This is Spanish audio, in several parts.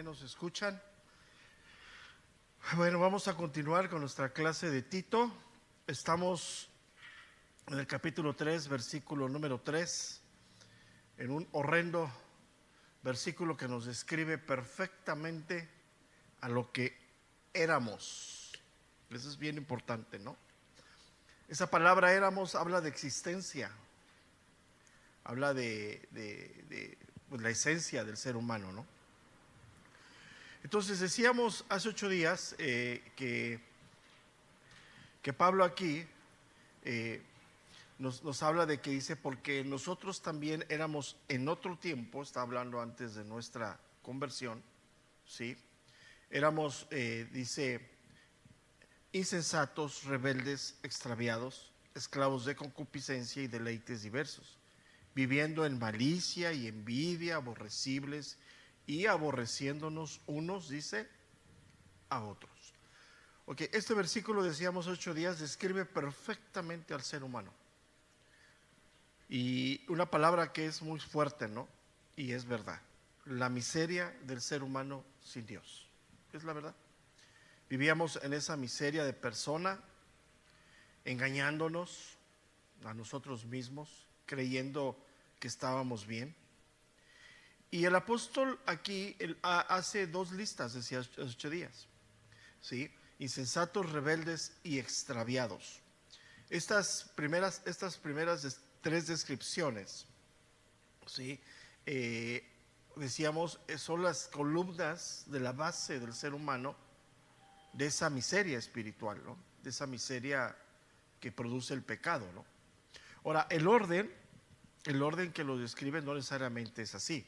¿Nos escuchan? Bueno, vamos a continuar con nuestra clase de Tito. Estamos en el capítulo 3, versículo número 3, en un horrendo versículo que nos describe perfectamente a lo que éramos. Eso es bien importante, ¿no? Esa palabra éramos habla de existencia, habla de pues, la esencia del ser humano, ¿no? Entonces decíamos hace 8 días que Pablo aquí nos habla de que dice, porque nosotros también éramos en otro tiempo, está hablando antes de nuestra conversión, ¿sí? Éramos, dice, insensatos, rebeldes, extraviados, esclavos de concupiscencia y deleites diversos, viviendo en malicia y envidia, aborrecibles y aborreciéndonos unos, dice, a otros. Ok, este versículo, decíamos 8 días, describe perfectamente al ser humano. Y una palabra que es muy fuerte, ¿no? Y es verdad. La miseria del ser humano sin Dios. Es la verdad. Vivíamos en esa miseria de persona, engañándonos a nosotros mismos, creyendo que estábamos bien. Y el apóstol aquí hace 2 listas, decía 8 días, ¿sí? Insensatos, rebeldes y extraviados. Estas primeras 3 descripciones, ¿sí? Decíamos, son las columnas de la base del ser humano, de esa miseria espiritual, ¿no? De esa miseria que produce el pecado, ¿no? Ahora, el orden que lo describe no necesariamente es así.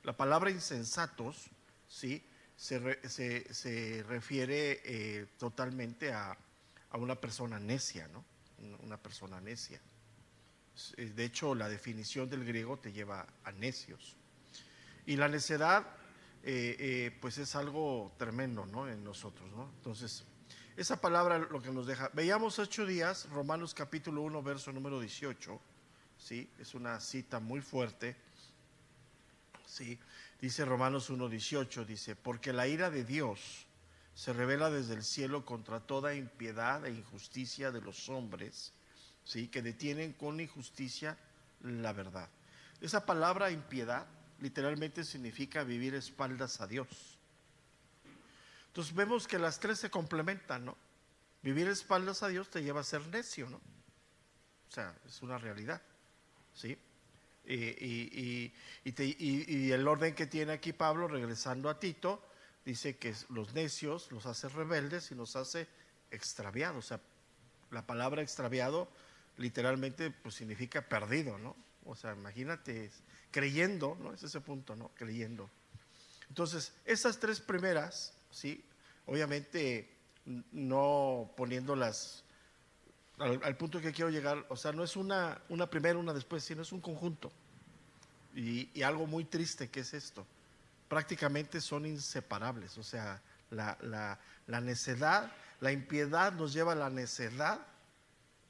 La palabra insensatos, ¿sí? se refiere totalmente a una persona necia, ¿no? Una persona necia. De hecho, la definición del griego te lleva a necios. Y la necedad, pues es algo tremendo, ¿no? En nosotros, ¿no? Entonces, esa palabra lo que nos deja. Veíamos 8 días, Romanos capítulo 1, verso número 18, ¿sí? Es una cita muy fuerte. Sí, dice Romanos 1:18, dice, porque la ira de Dios se revela desde el cielo contra toda impiedad e injusticia de los hombres, sí, que detienen con injusticia la verdad. Esa palabra impiedad literalmente significa vivir espaldas a Dios. Entonces vemos que las 3 se complementan, ¿no? Vivir espaldas a Dios te lleva a ser necio, ¿no? O sea, es una realidad, ¿sí? Y el orden que tiene aquí Pablo, regresando a Tito, dice que los necios los hace rebeldes y los hace extraviados. O sea, la palabra extraviado literalmente pues significa perdido, ¿no? O sea, imagínate, creyendo, ¿no? Es ese punto, ¿no? Creyendo. Entonces, esas 3 primeras, ¿sí? Obviamente no poniéndolas al punto que quiero llegar, o sea, no es una primera, una después, sino es un conjunto. Y algo muy triste que es esto, prácticamente son inseparables. O sea, la necedad, la impiedad nos lleva a la necedad,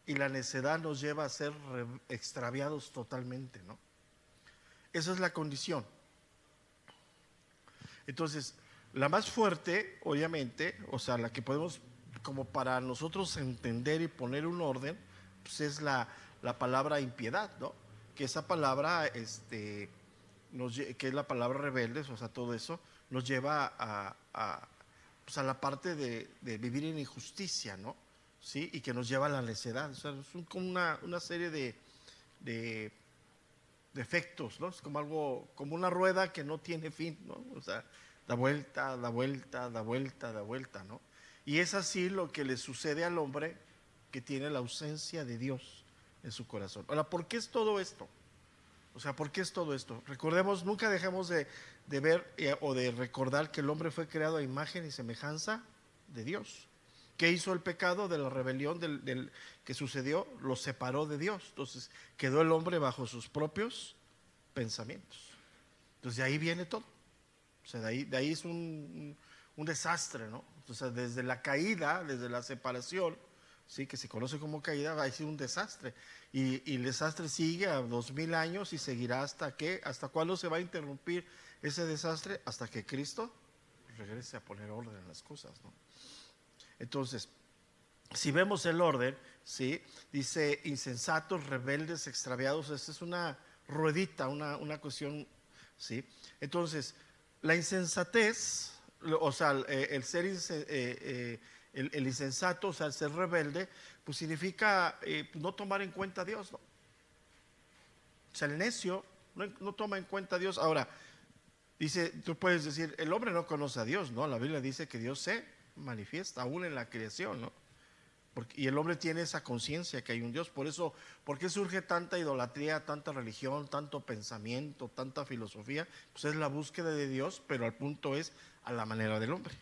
y la necedad nos lleva a ser extraviados totalmente, ¿no? Esa es la condición. Entonces, la más fuerte, obviamente, o sea, la que podemos como para nosotros entender y poner un orden, pues es la palabra impiedad, ¿no? Que esa palabra, que es la palabra rebeldes, o sea, todo eso, nos lleva pues a la parte de vivir en injusticia, ¿no? ¿Sí? Y que nos lleva a la necedad. O sea, es como una serie de efectos, ¿no? Es como algo, como una rueda que no tiene fin, ¿no? O sea, da vuelta, da vuelta, da vuelta, da vuelta, ¿no? Y es así lo que le sucede al hombre que tiene la ausencia de Dios en su corazón. Ahora, ¿por qué es todo esto? O sea, ¿por qué es todo esto? Recordemos, nunca dejemos de ver o de recordar que el hombre fue creado a imagen y semejanza de Dios. ¿Qué hizo el pecado de la rebelión que sucedió? Lo separó de Dios. Entonces, quedó el hombre bajo sus propios pensamientos. Entonces, de ahí viene todo. O sea, de ahí es un desastre, ¿no? O sea, desde la caída, desde la separación, ¿sí? Que se conoce como caída, va a ser un desastre. Y el desastre sigue a 2000 años y seguirá hasta ¿hasta cuándo se va a interrumpir ese desastre? Hasta que Cristo regrese a poner orden en las cosas, ¿no? Entonces, si vemos el orden, ¿sí? Dice insensatos, rebeldes, extraviados. Esta es una ruedita, una cuestión, ¿sí? Entonces, la insensatez, o sea, el ser el insensato, o sea, el ser rebelde, pues significa no tomar en cuenta a Dios, ¿no? O sea, el necio no toma en cuenta a Dios. Ahora, dice, tú puedes decir, el hombre no conoce a Dios, ¿no? La Biblia dice que Dios se manifiesta aún en la creación, ¿no? Y el hombre tiene esa conciencia que hay un Dios. Por eso, ¿por qué surge tanta idolatría, tanta religión, tanto pensamiento, tanta filosofía? Pues es la búsqueda de Dios, pero al punto es a la manera del hombre.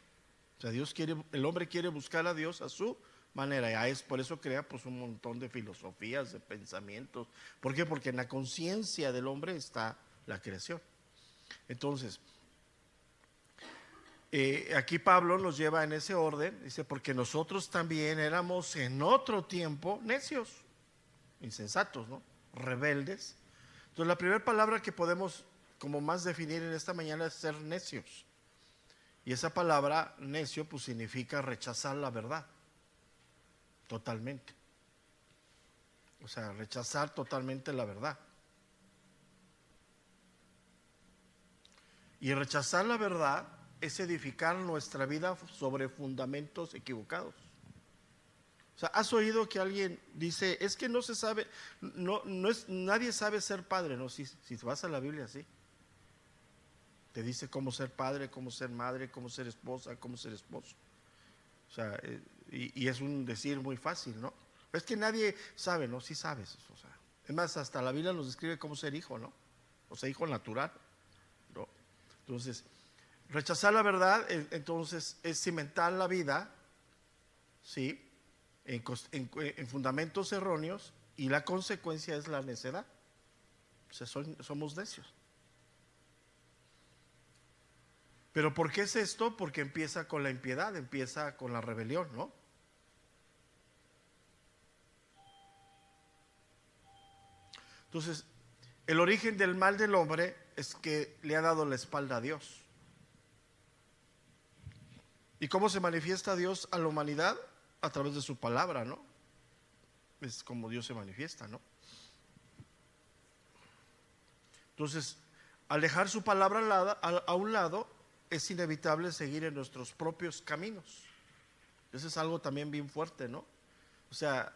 O sea, el hombre quiere buscar a Dios a su manera. Y por eso crea pues un montón de filosofías, de pensamientos. ¿Por qué? Porque en la conciencia del hombre está la creación. Entonces, aquí Pablo nos lleva en ese orden, dice, porque nosotros también éramos en otro tiempo necios, insensatos, ¿no? Rebeldes. Entonces la primera palabra que podemos como más definir en esta mañana es ser necios. Y esa palabra necio pues significa rechazar la verdad, totalmente. O sea, rechazar totalmente la verdad. Y rechazar la verdad es edificar nuestra vida sobre fundamentos equivocados. O sea, ¿has oído que alguien dice, es que no se sabe, nadie sabe ser padre? No, si vas a la Biblia, sí. Te dice cómo ser padre, cómo ser madre, cómo ser esposa, cómo ser esposo. O sea, y es un decir muy fácil, ¿no? Es que nadie sabe, ¿no? Sí sabes. O sea, es más, hasta la Biblia nos describe cómo ser hijo, ¿no? O sea, hijo natural, ¿no? Entonces, rechazar la verdad, entonces, es cimentar la vida, ¿sí? En fundamentos erróneos, y la consecuencia es la necedad. O sea, somos necios. ¿Pero por qué es esto? Porque empieza con la impiedad, empieza con la rebelión, ¿no? Entonces, el origen del mal del hombre es que le ha dado la espalda a Dios. ¿Y cómo se manifiesta Dios a la humanidad? A través de su palabra, ¿no? Es como Dios se manifiesta, ¿no? Entonces, al dejar su palabra a un lado, es inevitable seguir en nuestros propios caminos. Eso es algo también bien fuerte, ¿no? O sea,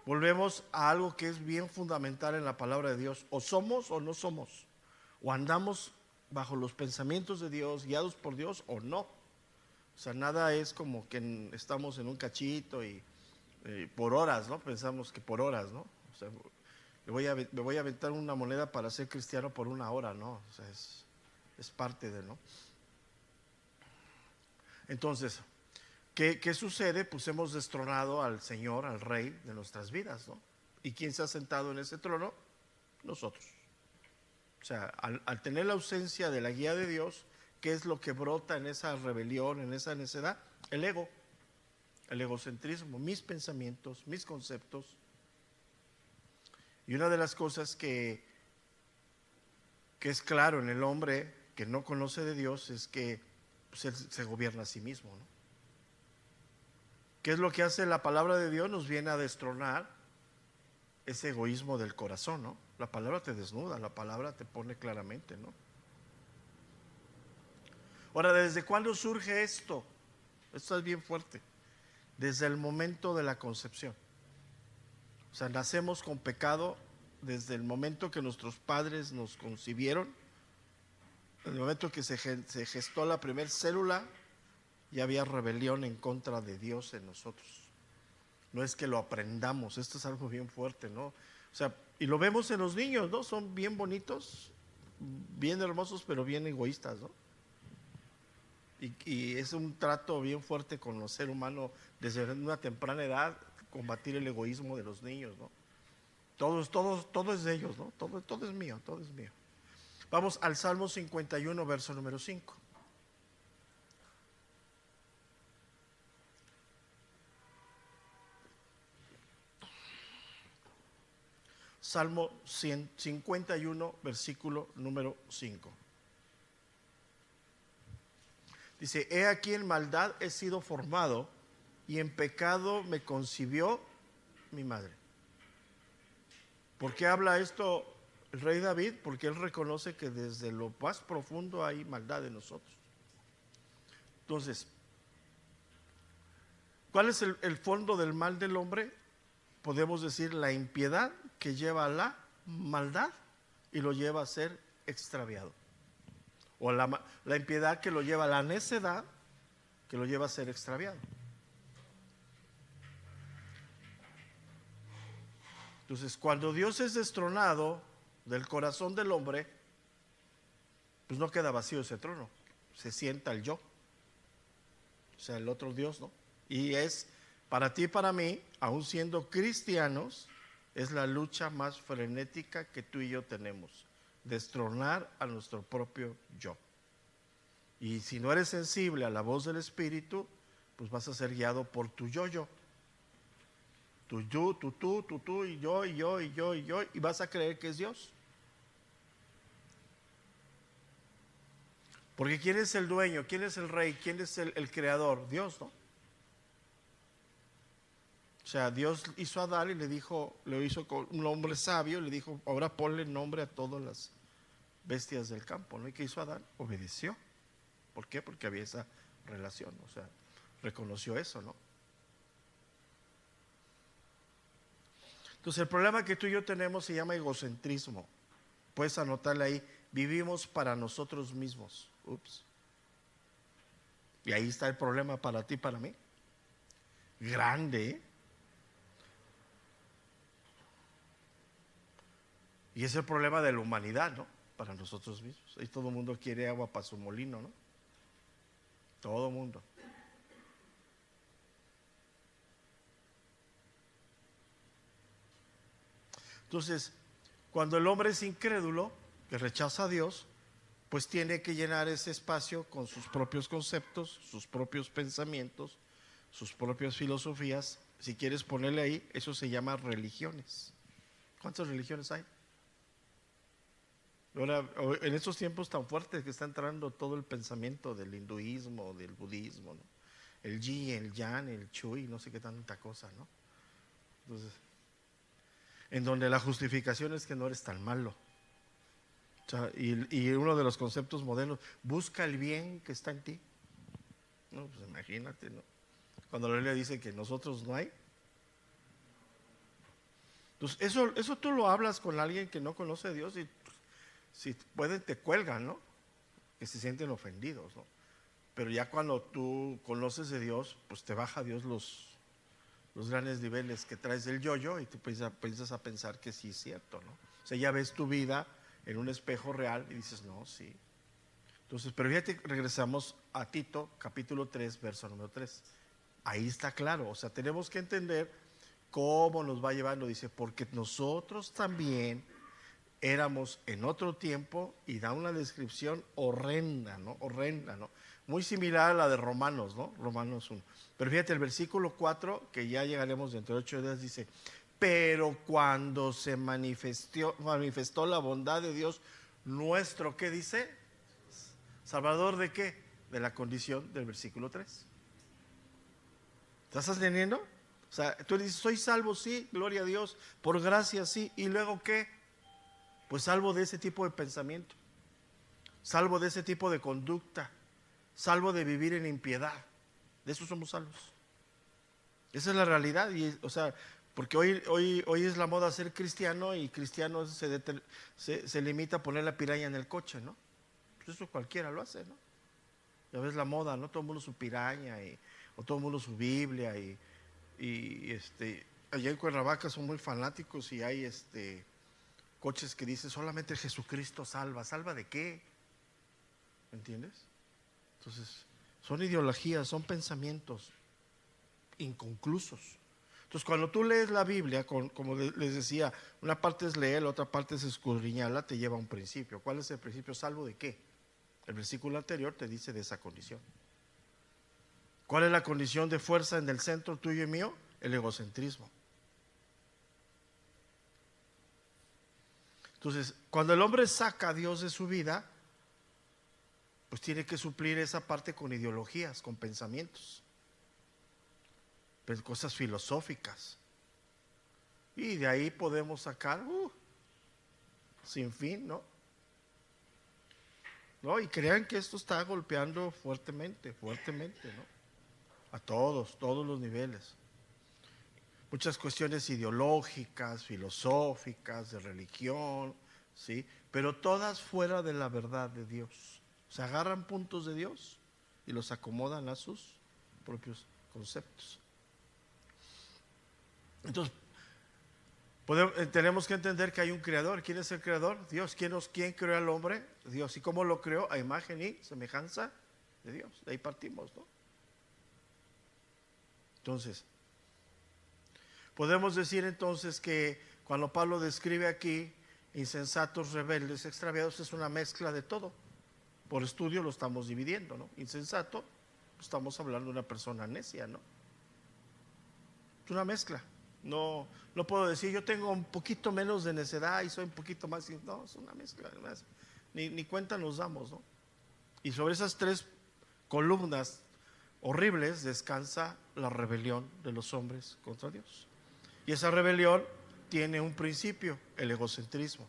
volvemos a algo que es bien fundamental en la palabra de Dios. O somos o no somos. O andamos bajo los pensamientos de Dios, guiados por Dios, o no. O sea, nada es como que estamos en un cachito y por horas, ¿no? Pensamos que por horas, ¿no? O sea, me voy a aventar una moneda para ser cristiano por una hora, ¿no? O sea, es parte de, ¿no? Entonces, ¿qué sucede? Pues hemos destronado al Señor, al Rey de nuestras vidas, ¿no? ¿Y quién se ha sentado en ese trono? Nosotros. O sea, al tener la ausencia de la guía de Dios, ¿qué es lo que brota en esa rebelión, en esa necedad? El ego, el egocentrismo, mis pensamientos, mis conceptos. Y una de las cosas que es claro en el hombre que no conoce de Dios es que pues, él se gobierna a sí mismo, ¿no? ¿Qué es lo que hace la palabra de Dios? Nos viene a destronar ese egoísmo del corazón, ¿no? La palabra te desnuda, la palabra te pone claramente, ¿no? Ahora, ¿desde cuándo surge esto? Esto es bien fuerte. Desde el momento de la concepción. O sea, nacemos con pecado desde el momento que nuestros padres nos concibieron. En el momento que se gestó la primera célula, ya había rebelión en contra de Dios en nosotros. No es que lo aprendamos, esto es algo bien fuerte, ¿no? O sea, y lo vemos en los niños, ¿no? Son bien bonitos, bien hermosos, pero bien egoístas, ¿no? Y es un trato bien fuerte con los seres humanos desde una temprana edad, combatir el egoísmo de los niños, ¿no? Todo es de ellos, ¿no? Todo es mío, todo es mío. Vamos al Salmo 51, verso número 5. Salmo 51, versículo número 5. Dice, he aquí en maldad he sido formado y en pecado me concibió mi madre. ¿Por qué habla esto el rey David? Porque él reconoce que desde lo más profundo hay maldad en nosotros. Entonces, ¿cuál es el fondo del mal del hombre? Podemos decir la impiedad que lleva a la maldad y lo lleva a ser extraviado. O la impiedad que lo lleva a la necedad, que lo lleva a ser extraviado. Entonces, cuando Dios es destronado del corazón del hombre, pues no queda vacío ese trono, se sienta el yo, o sea, el otro Dios, ¿no? Y es para ti y para mí, aun siendo cristianos, es la lucha más frenética que tú y yo tenemos, destronar a nuestro propio yo. Y si no eres sensible a la voz del Espíritu, pues vas a ser guiado por tu yo-yo. Tu yo, tú, y yo, y vas a creer que es Dios. Porque ¿quién es el dueño? ¿Quién es el rey? ¿Quién es el creador? Dios, ¿no? O sea, Dios hizo a Adán y le dijo, lo hizo con un hombre sabio, y le dijo, ahora ponle nombre a todas las bestias del campo, ¿no? ¿Y qué hizo Adán? Obedeció. ¿Por qué? Porque había esa relación, o sea, reconoció eso, ¿no? Entonces el problema que tú y yo tenemos se llama egocentrismo. Puedes anotarle ahí, vivimos para nosotros mismos. Ups. Y ahí está el problema para ti y para mí. Grande, ¿eh? Y es el problema de la humanidad, ¿no? Para nosotros mismos. Ahí todo el mundo quiere agua para su molino, ¿no? Todo el mundo. Entonces, cuando el hombre es incrédulo, que rechaza a Dios, pues tiene que llenar ese espacio con sus propios conceptos, sus propios pensamientos, sus propias filosofías. Si quieres ponerle ahí, eso se llama religiones. ¿Cuántas religiones hay? Ahora, en estos tiempos tan fuertes que está entrando todo el pensamiento del hinduismo, del budismo, ¿no? El yin, el yang, el chui, no sé qué tanta cosa, ¿no? Entonces, en donde la justificación es que no eres tan malo. O sea, y uno de los conceptos modernos, busca el bien que está en ti. No, pues imagínate, ¿no? Cuando la Biblia dice que nosotros no hay. Entonces, eso tú lo hablas con alguien que no conoce a Dios y si pueden te cuelgan, ¿no? Que se sienten ofendidos, ¿no? Pero ya cuando tú conoces de Dios, pues te baja Dios los grandes niveles que traes del yo-yo y tú piensas a pensar que sí es cierto, ¿no? O sea, ya ves tu vida en un espejo real y dices, no, sí. Entonces, pero fíjate, regresamos a Tito, capítulo 3, verso número 3. Ahí está claro, o sea, tenemos que entender cómo nos va llevando, dice, porque nosotros también éramos en otro tiempo, y da una descripción horrenda, ¿no? Horrenda, ¿no? Muy similar a la de Romanos, ¿no? Romanos 1. Pero fíjate, el versículo 4, que ya llegaremos dentro de 8 días, dice, pero cuando se manifestó la bondad de Dios nuestro, ¿qué dice? ¿Salvador de qué? De la condición del versículo 3. ¿Estás entendiendo? O sea, tú dices, soy salvo, sí, gloria a Dios, por gracia, sí, y luego ¿qué? Pues salvo de ese tipo de pensamiento, salvo de ese tipo de conducta, salvo de vivir en impiedad. De eso somos salvos. Esa es la realidad. Y, o sea, porque hoy es la moda ser cristiano, y cristiano se limita a poner la piraña en el coche, ¿no? Pues eso cualquiera lo hace, ¿no? Ya ves la moda, ¿no? Todo el mundo su piraña, o todo el mundo su Biblia, allá en Cuernavaca son muy fanáticos y hay coches que dicen solamente Jesucristo salva. ¿Salva de qué? ¿Me entiendes? Entonces, son ideologías, son pensamientos inconclusos. Entonces, cuando tú lees la Biblia, como les decía, una parte es leer, la otra parte es escudriñarla, te lleva a un principio. ¿Cuál es el principio? ¿Salvo de qué? El versículo anterior te dice de esa condición. ¿Cuál es la condición de fuerza en el centro tuyo y mío? El egocentrismo. Entonces, cuando el hombre saca a Dios de su vida, pues tiene que suplir esa parte con ideologías, con pensamientos, pues cosas filosóficas. Y de ahí podemos sacar sin fin, ¿no? ¿No? Y crean que esto está golpeando fuertemente, fuertemente, ¿no? A todos los niveles. Muchas cuestiones ideológicas, filosóficas, de religión, ¿sí? Pero todas fuera de la verdad de Dios. Se agarran puntos de Dios y los acomodan a sus propios conceptos. Entonces, tenemos que entender que hay un creador. ¿Quién es el creador? Dios. ¿Quién creó al hombre? Dios. ¿Y cómo lo creó? A imagen y semejanza de Dios. De ahí partimos, ¿no? Entonces, podemos decir entonces que cuando Pablo describe aquí insensatos, rebeldes, extraviados, es una mezcla de todo. Por estudio lo estamos dividiendo, ¿no? Insensato, estamos hablando de una persona necia, ¿no? Es una mezcla. No puedo decir yo tengo un poquito menos de necedad y soy un poquito más. No, es una mezcla. Ni cuenta nos damos, ¿no? Y sobre esas tres columnas horribles descansa la rebelión de los hombres contra Dios. Y esa rebelión tiene un principio, el egocentrismo.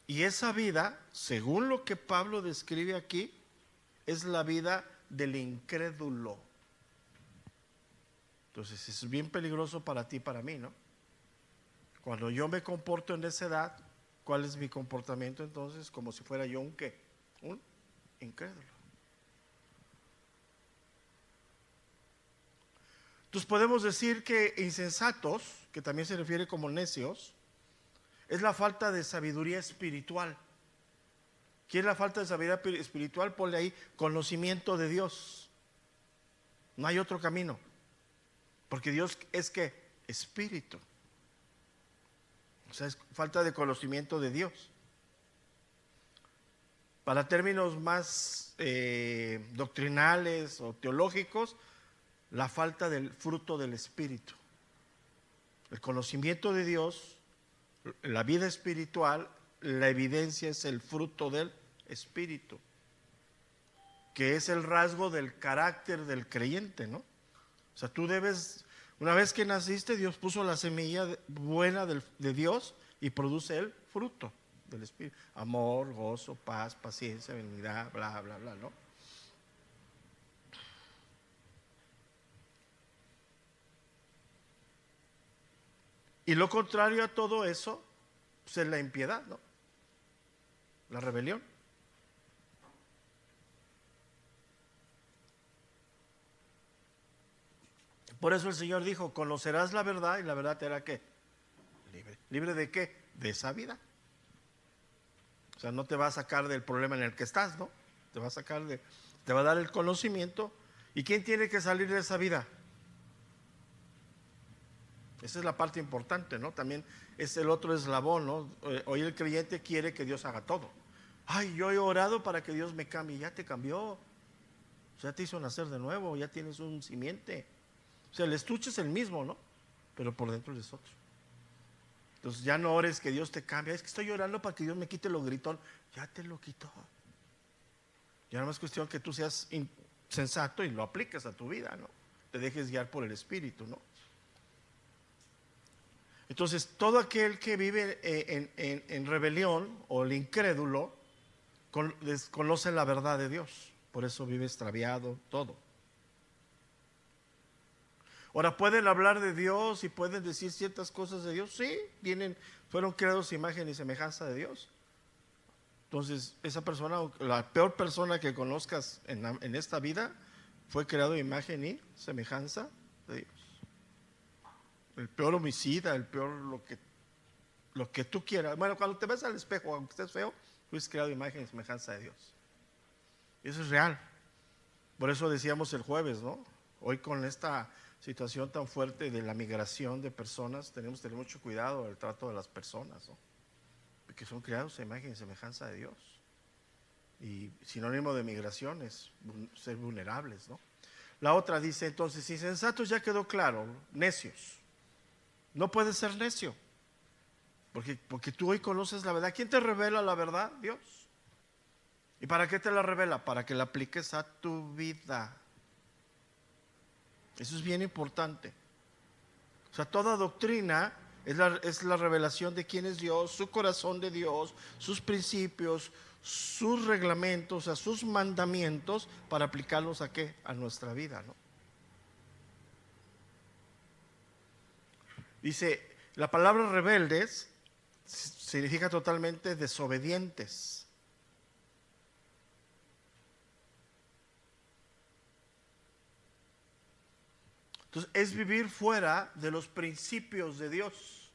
Y esa vida, según lo que Pablo describe aquí, es la vida del incrédulo. Entonces es bien peligroso para ti y para mí, ¿no? Cuando yo me comporto en esa edad, ¿cuál es mi comportamiento entonces? Como si fuera yo un ¿qué? Un incrédulo. Entonces podemos decir que insensatos, que también se refiere como necios, es la falta de sabiduría espiritual. ¿Qué es la falta de sabiduría espiritual? Ponle ahí conocimiento de Dios. No hay otro camino. Porque Dios es ¿qué? Espíritu. O sea, es falta de conocimiento de Dios. Para términos más doctrinales o teológicos, la falta del fruto del Espíritu. El conocimiento de Dios, la vida espiritual, la evidencia es el fruto del Espíritu, que es el rasgo del carácter del creyente, ¿no? O sea, tú debes, una vez que naciste, Dios puso la semilla buena de Dios y produce el fruto del Espíritu. Amor, gozo, paz, paciencia, benignidad, bla, bla, bla, ¿no? Y lo contrario a todo eso, pues es la impiedad, ¿no? La rebelión. Por eso el Señor dijo, conocerás la verdad y la verdad te hará ¿qué? Libre. ¿Libre de qué? De esa vida. O sea, no te va a sacar del problema en el que estás, ¿no? Te va a dar el conocimiento. ¿Y quién tiene que salir de esa vida? Esa es la parte importante, ¿no? También es el otro eslabón, ¿no? Hoy el creyente quiere que Dios haga todo. Ay, yo he orado para que Dios me cambie. Ya te cambió. Ya te hizo nacer de nuevo. Ya tienes un simiente. O sea, el estuche es el mismo, ¿no? Pero por dentro es otro. Entonces ya no ores que Dios te cambie. Es que estoy orando para que Dios me quite lo gritón. Ya te lo quitó. Ya no es cuestión que tú seas sensato y lo apliques a tu vida, ¿no? Te dejes guiar por el Espíritu, ¿no? Entonces, todo aquel que vive en rebelión o el incrédulo desconoce la verdad de Dios. Por eso vive extraviado todo. Ahora, ¿pueden hablar de Dios y pueden decir ciertas cosas de Dios? Sí, fueron creados a imagen y semejanza de Dios. Entonces, esa persona, la peor persona que conozcas en esta vida, fue creado a imagen y semejanza de Dios. El peor homicida, el peor lo que tú quieras. Bueno, cuando te ves al espejo, aunque estés feo, fuiste creado a imagen y semejanza de Dios. Eso es real. Por eso decíamos el jueves, ¿no? Hoy con esta situación tan fuerte de la migración de personas, tenemos que tener mucho cuidado del trato de las personas, ¿no? Porque son creados a imagen y semejanza de Dios. Y sinónimo de migración es ser vulnerables, ¿no? La otra dice entonces, insensatos ya quedó claro, necios. No puedes ser necio. Porque tú hoy conoces la verdad. ¿Quién te revela la verdad? Dios. ¿Y para qué te la revela? Para que la apliques a tu vida. Eso es bien importante. O sea, toda doctrina es la revelación de quién es Dios, su corazón de Dios, sus principios, sus reglamentos, o sea, sus mandamientos, para aplicarlos ¿a qué? A nuestra vida, ¿no? Dice, la palabra rebeldes significa totalmente desobedientes. Entonces, es vivir fuera de los principios de Dios,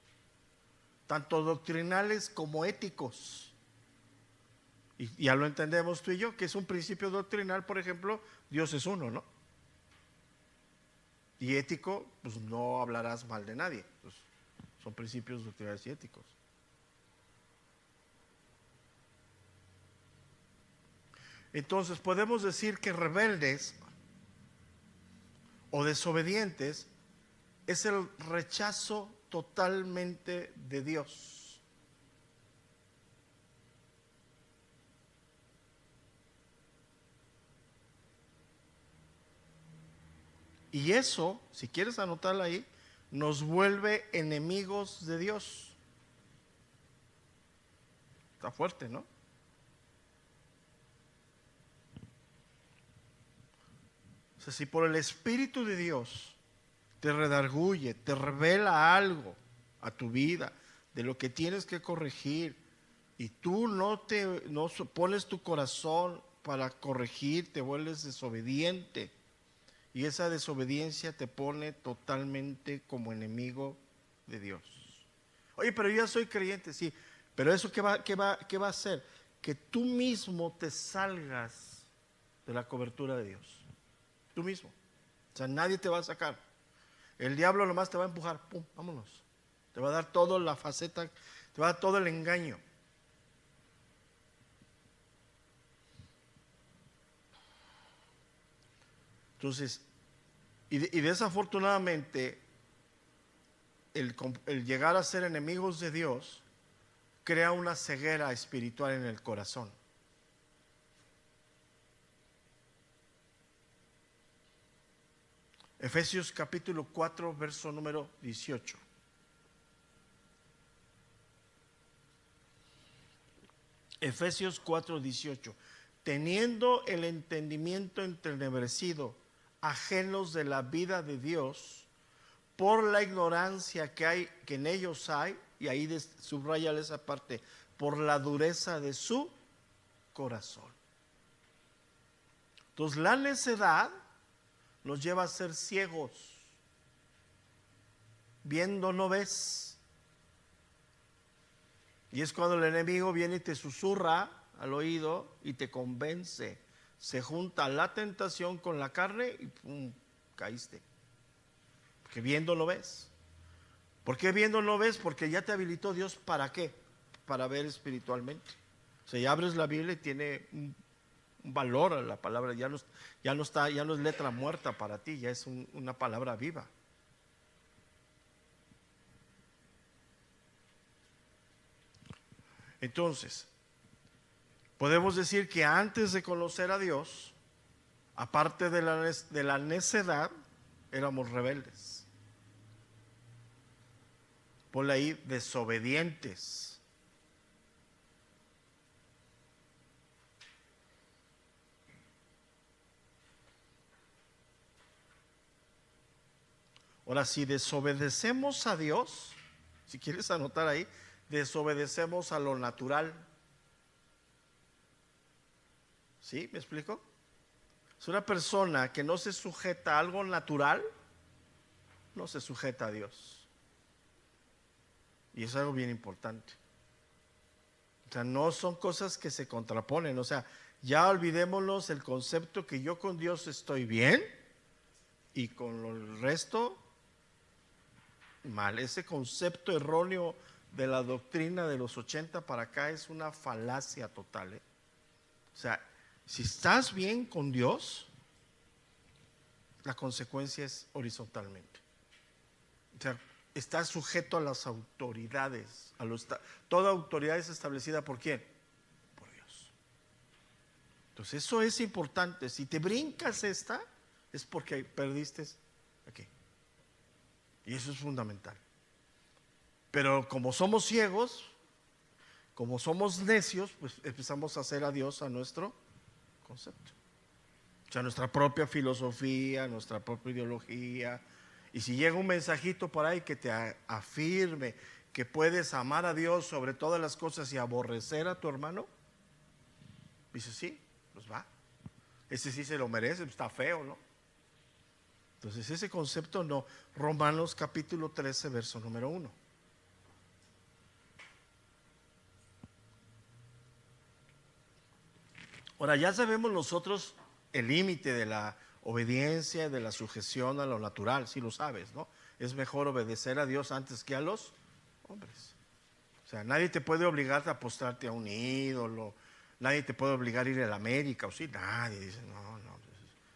tanto doctrinales como éticos. Y ya lo entendemos tú y yo, que es un principio doctrinal, por ejemplo, Dios es uno, ¿no? Y ético, pues no hablarás mal de nadie. Pues, son principios doctrinales y éticos. Entonces, podemos decir que rebeldes o desobedientes es el rechazo totalmente de Dios. Y eso, si quieres anotarla ahí, nos vuelve enemigos de Dios. Está fuerte, ¿no? O sea, si por el Espíritu de Dios te redarguye, te revela algo a tu vida de lo que tienes que corregir, y tú no pones tu corazón para corregir, te vuelves desobediente, y esa desobediencia te pone totalmente como enemigo de Dios. Oye, pero yo ya soy creyente, sí, pero eso ¿qué va a hacer? Que tú mismo te salgas de la cobertura de Dios. Tú mismo. O sea, nadie te va a sacar. El diablo nomás te va a empujar, pum, vámonos. Te va a dar toda la faceta, te va a dar todo el engaño. Entonces, y desafortunadamente, el llegar a ser enemigos de Dios crea una ceguera espiritual en el corazón. Efesios capítulo 4, verso número 18. Efesios 4, 18. Teniendo el entendimiento entenebrecido, ajenos de la vida de Dios, por la ignorancia que en ellos hay, y ahí subrayale esa parte, por la dureza de su corazón. Entonces la necedad nos lleva a ser ciegos. Viendo no ves. Y es cuando el enemigo viene y te susurra al oído y te convence. Se junta la tentación con la carne y ¡pum!, caíste. Porque viendo no ves. ¿Por qué viendo no ves? Porque ya te habilitó Dios, ¿para qué? Para ver espiritualmente. O sea, ya abres la Biblia y tiene un valor a la palabra, ya no es letra muerta para ti, ya es una palabra viva. Entonces, podemos decir que antes de conocer a Dios, aparte de la necedad, éramos rebeldes. Ponle ahí, desobedientes. Ahora, si desobedecemos a Dios, si quieres anotar ahí, desobedecemos a lo natural. ¿Sí? ¿Me explico? Es una persona que no se sujeta a algo natural, no se sujeta a Dios. Y es algo bien importante. O sea, no son cosas que se contraponen. O sea, ya olvidémonos el concepto que yo con Dios estoy bien y con el resto mal. Ese concepto erróneo de la doctrina de los 80 para acá es una falacia total, ¿eh? O sea, si estás bien con Dios, la consecuencia es horizontalmente. O sea, está sujeto a las autoridades. Toda autoridad es establecida ¿por quién? Por Dios. Entonces eso es importante. Si te brincas esta, es porque perdiste aquí. Y eso es fundamental. Pero como somos ciegos, como somos necios, pues empezamos a hacer a Dios a nuestro concepto. O sea, nuestra propia filosofía, nuestra propia ideología. Y si llega un mensajito por ahí que te afirme que puedes amar a Dios sobre todas las cosas y aborrecer a tu hermano, dices, sí, pues va. Ese sí se lo merece, está feo, ¿no? Entonces ese concepto no. Romanos capítulo 13, verso número 1. Ahora ya sabemos nosotros el límite de la obediencia, de la sujeción a lo natural, sí lo sabes, ¿no? Es mejor obedecer a Dios antes que a los hombres. O sea, nadie te puede obligar a postrarte a un ídolo, nadie te puede obligar a ir a la América, o sí, nadie dice, no,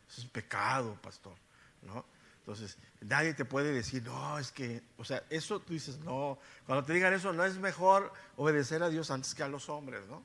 eso es pecado, pastor, ¿no? Entonces, nadie te puede decir, no, es que, o sea, eso tú dices, no, cuando te digan eso, no es mejor obedecer a Dios antes que a los hombres, ¿no?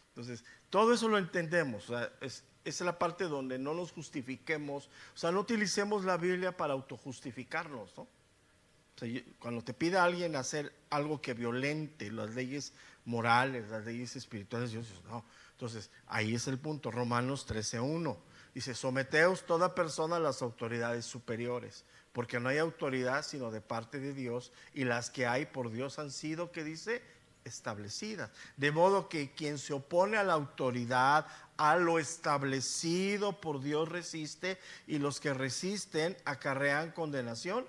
Entonces, todo eso lo entendemos, o sea, esa es la parte donde no nos justifiquemos, o sea, no utilicemos la Biblia para autojustificarnos, ¿no? O sea, cuando te pide a alguien hacer algo que violente las leyes morales, las leyes espirituales, Dios dice, no. Entonces, ahí es el punto, Romanos 13:1. Dice, someteos toda persona a las autoridades superiores, porque no hay autoridad sino de parte de Dios, y las que hay por Dios han sido, ¿qué dice? Establecidas. De modo que quien se opone a la autoridad, a lo establecido por Dios resiste, y los que resisten acarrean condenación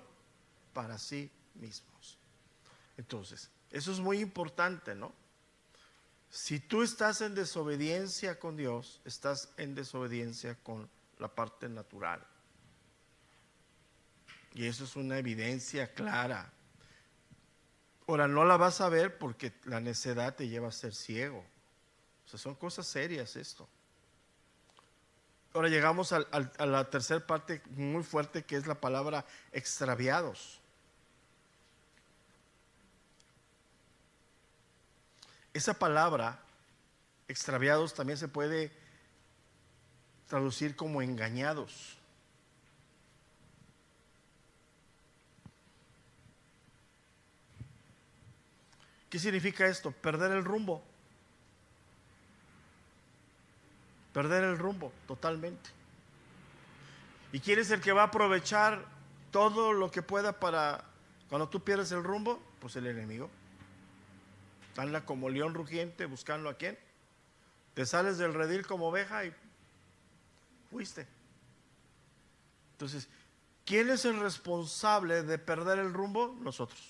para sí mismos. Entonces, eso es muy importante, ¿no? Si tú estás en desobediencia con Dios, estás en desobediencia con la parte natural. Y eso es una evidencia clara. Ahora, no la vas a ver porque la necedad te lleva a ser ciego. O sea, son cosas serias esto. Ahora llegamos a la tercera parte muy fuerte, que es la palabra extraviados. Esa palabra, extraviados, también se puede traducir como engañados. ¿Qué significa esto? Perder el rumbo. Perder el rumbo totalmente. ¿Y quién es el que va a aprovechar todo lo que pueda para cuando tú pierdes el rumbo? Pues el enemigo. Anda como león rugiente buscando a quién. Te sales del redil como oveja y fuiste. Entonces, ¿quién es el responsable de perder el rumbo? Nosotros.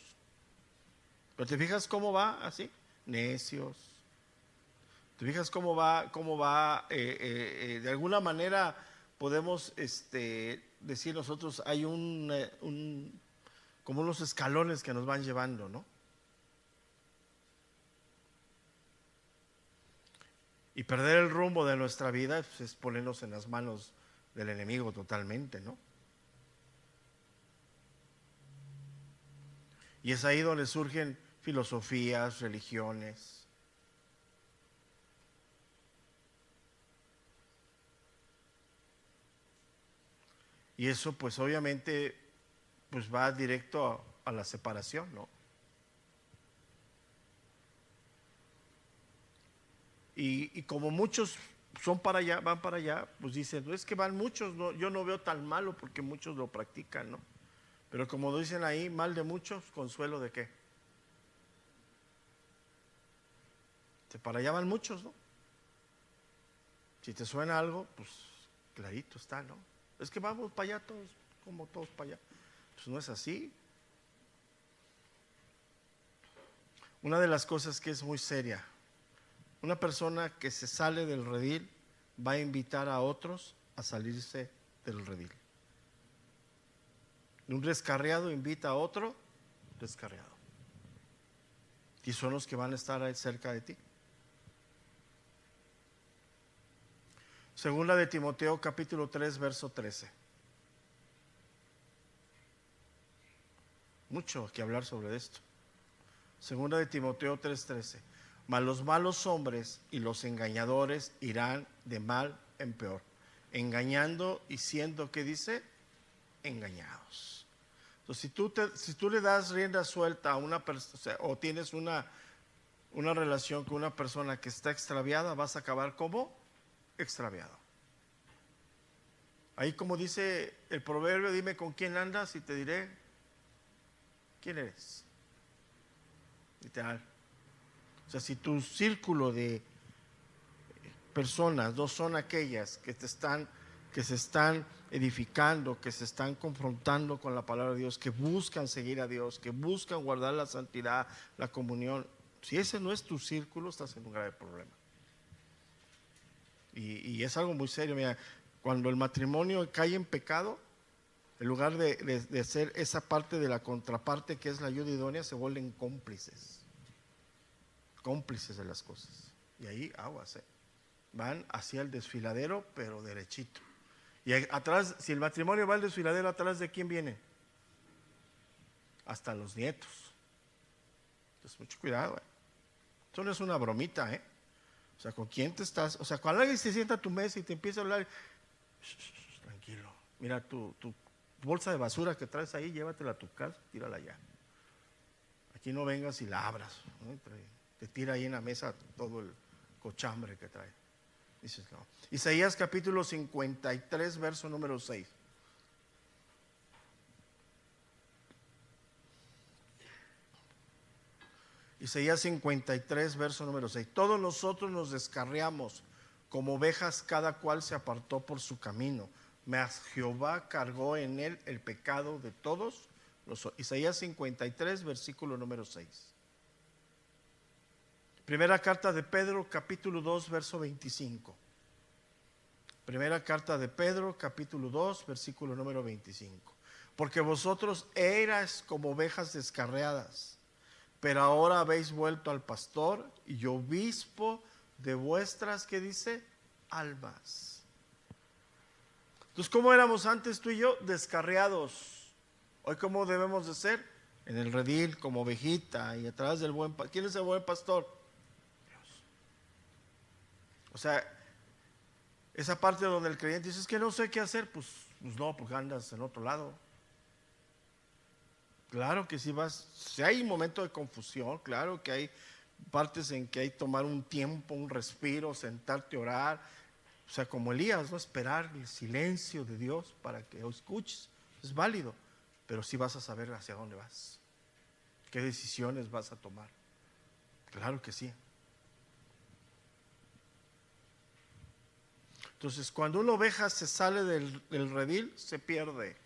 Pero te fijas cómo va así, necios. Te fijas cómo va, de alguna manera podemos decir nosotros, hay como unos escalones que nos van llevando, ¿no? Y perder el rumbo de nuestra vida pues, es ponernos en las manos del enemigo totalmente, ¿no? Y es ahí donde surgen filosofías, religiones. Y eso pues obviamente pues va directo a la separación, ¿no? Y como muchos son para allá, van para allá, pues dicen, no es que van muchos, no, yo no veo tan malo porque muchos lo practican, ¿no? Pero como dicen ahí, mal de muchos, consuelo de qué. Para allá van muchos, ¿no? Si te suena algo, pues clarito está, ¿no? Es que vamos para allá todos, como todos para allá. Pues no es así. Una de las cosas que es muy seria, una persona que se sale del redil va a invitar a otros a salirse del redil. Un descarriado invita a otro descarriado. Y son los que van a estar ahí cerca de ti. Segunda de Timoteo capítulo 3 verso 13. mucho que hablar sobre esto. Segunda de Timoteo 3:13. Mas los malos hombres y los engañadores irán de mal en peor, engañando y siendo, ¿qué dice? Engañados. Entonces, si tú le das rienda suelta a una persona, o tienes una relación con una persona que está extraviada, vas a acabar como extraviado. Ahí, como dice el proverbio, dime con quién andas y te diré quién eres. Literal. O sea, si tu círculo de personas no son aquellas que se están edificando, que se están confrontando con la palabra de Dios, que buscan seguir a Dios, que buscan guardar la santidad, la comunión, si ese no es tu círculo, estás en un grave problema. Y es algo muy serio. Mira, cuando el matrimonio cae en pecado, en lugar de ser esa parte de la contraparte que es la ayuda idónea, se vuelven cómplices de las cosas. Y ahí aguas, van hacia el desfiladero, pero derechito. Y atrás, si el matrimonio va al desfiladero, ¿atrás de quién viene? Hasta los nietos. Entonces, mucho cuidado. Eso no es una bromita, O sea, ¿con quién te estás? O sea, cuando alguien se sienta a tu mesa y te empieza a hablar, tranquilo. Mira, tu bolsa de basura que traes ahí, llévatela a tu casa, tírala allá. Aquí no vengas y la abras, ¿no? Te tira ahí en la mesa todo el cochambre que trae. Dices, no. Isaías capítulo 53, verso número 6. Isaías 53, verso número 6. Todos nosotros nos descarriamos como ovejas, cada cual se apartó por su camino. Mas Jehová cargó en él el pecado de todos. Isaías 53, versículo número 6. Primera carta de Pedro, capítulo 2, verso 25. Primera carta de Pedro, capítulo 2, versículo número 25. Porque vosotros erais como ovejas descarriadas, pero ahora habéis vuelto al pastor y obispo de vuestras, ¿qué dice? Almas. Entonces, ¿cómo éramos antes tú y yo? Descarriados. Hoy, ¿cómo debemos de ser? En el redil, como ovejita, y atrás del buen pastor. ¿Quién es el buen pastor? Dios. O sea, esa parte donde el creyente dice, es que no sé qué hacer, pues no, porque andas en otro lado. Claro que sí vas, si hay un momento de confusión, claro que hay partes en que hay que tomar un tiempo, un respiro, sentarte a orar, o sea, como Elías, ¿no? Esperar el silencio de Dios para que escuches, es válido, pero sí vas a saber hacia dónde vas, qué decisiones vas a tomar, claro que sí. Entonces, cuando una oveja se sale del redil, se pierde.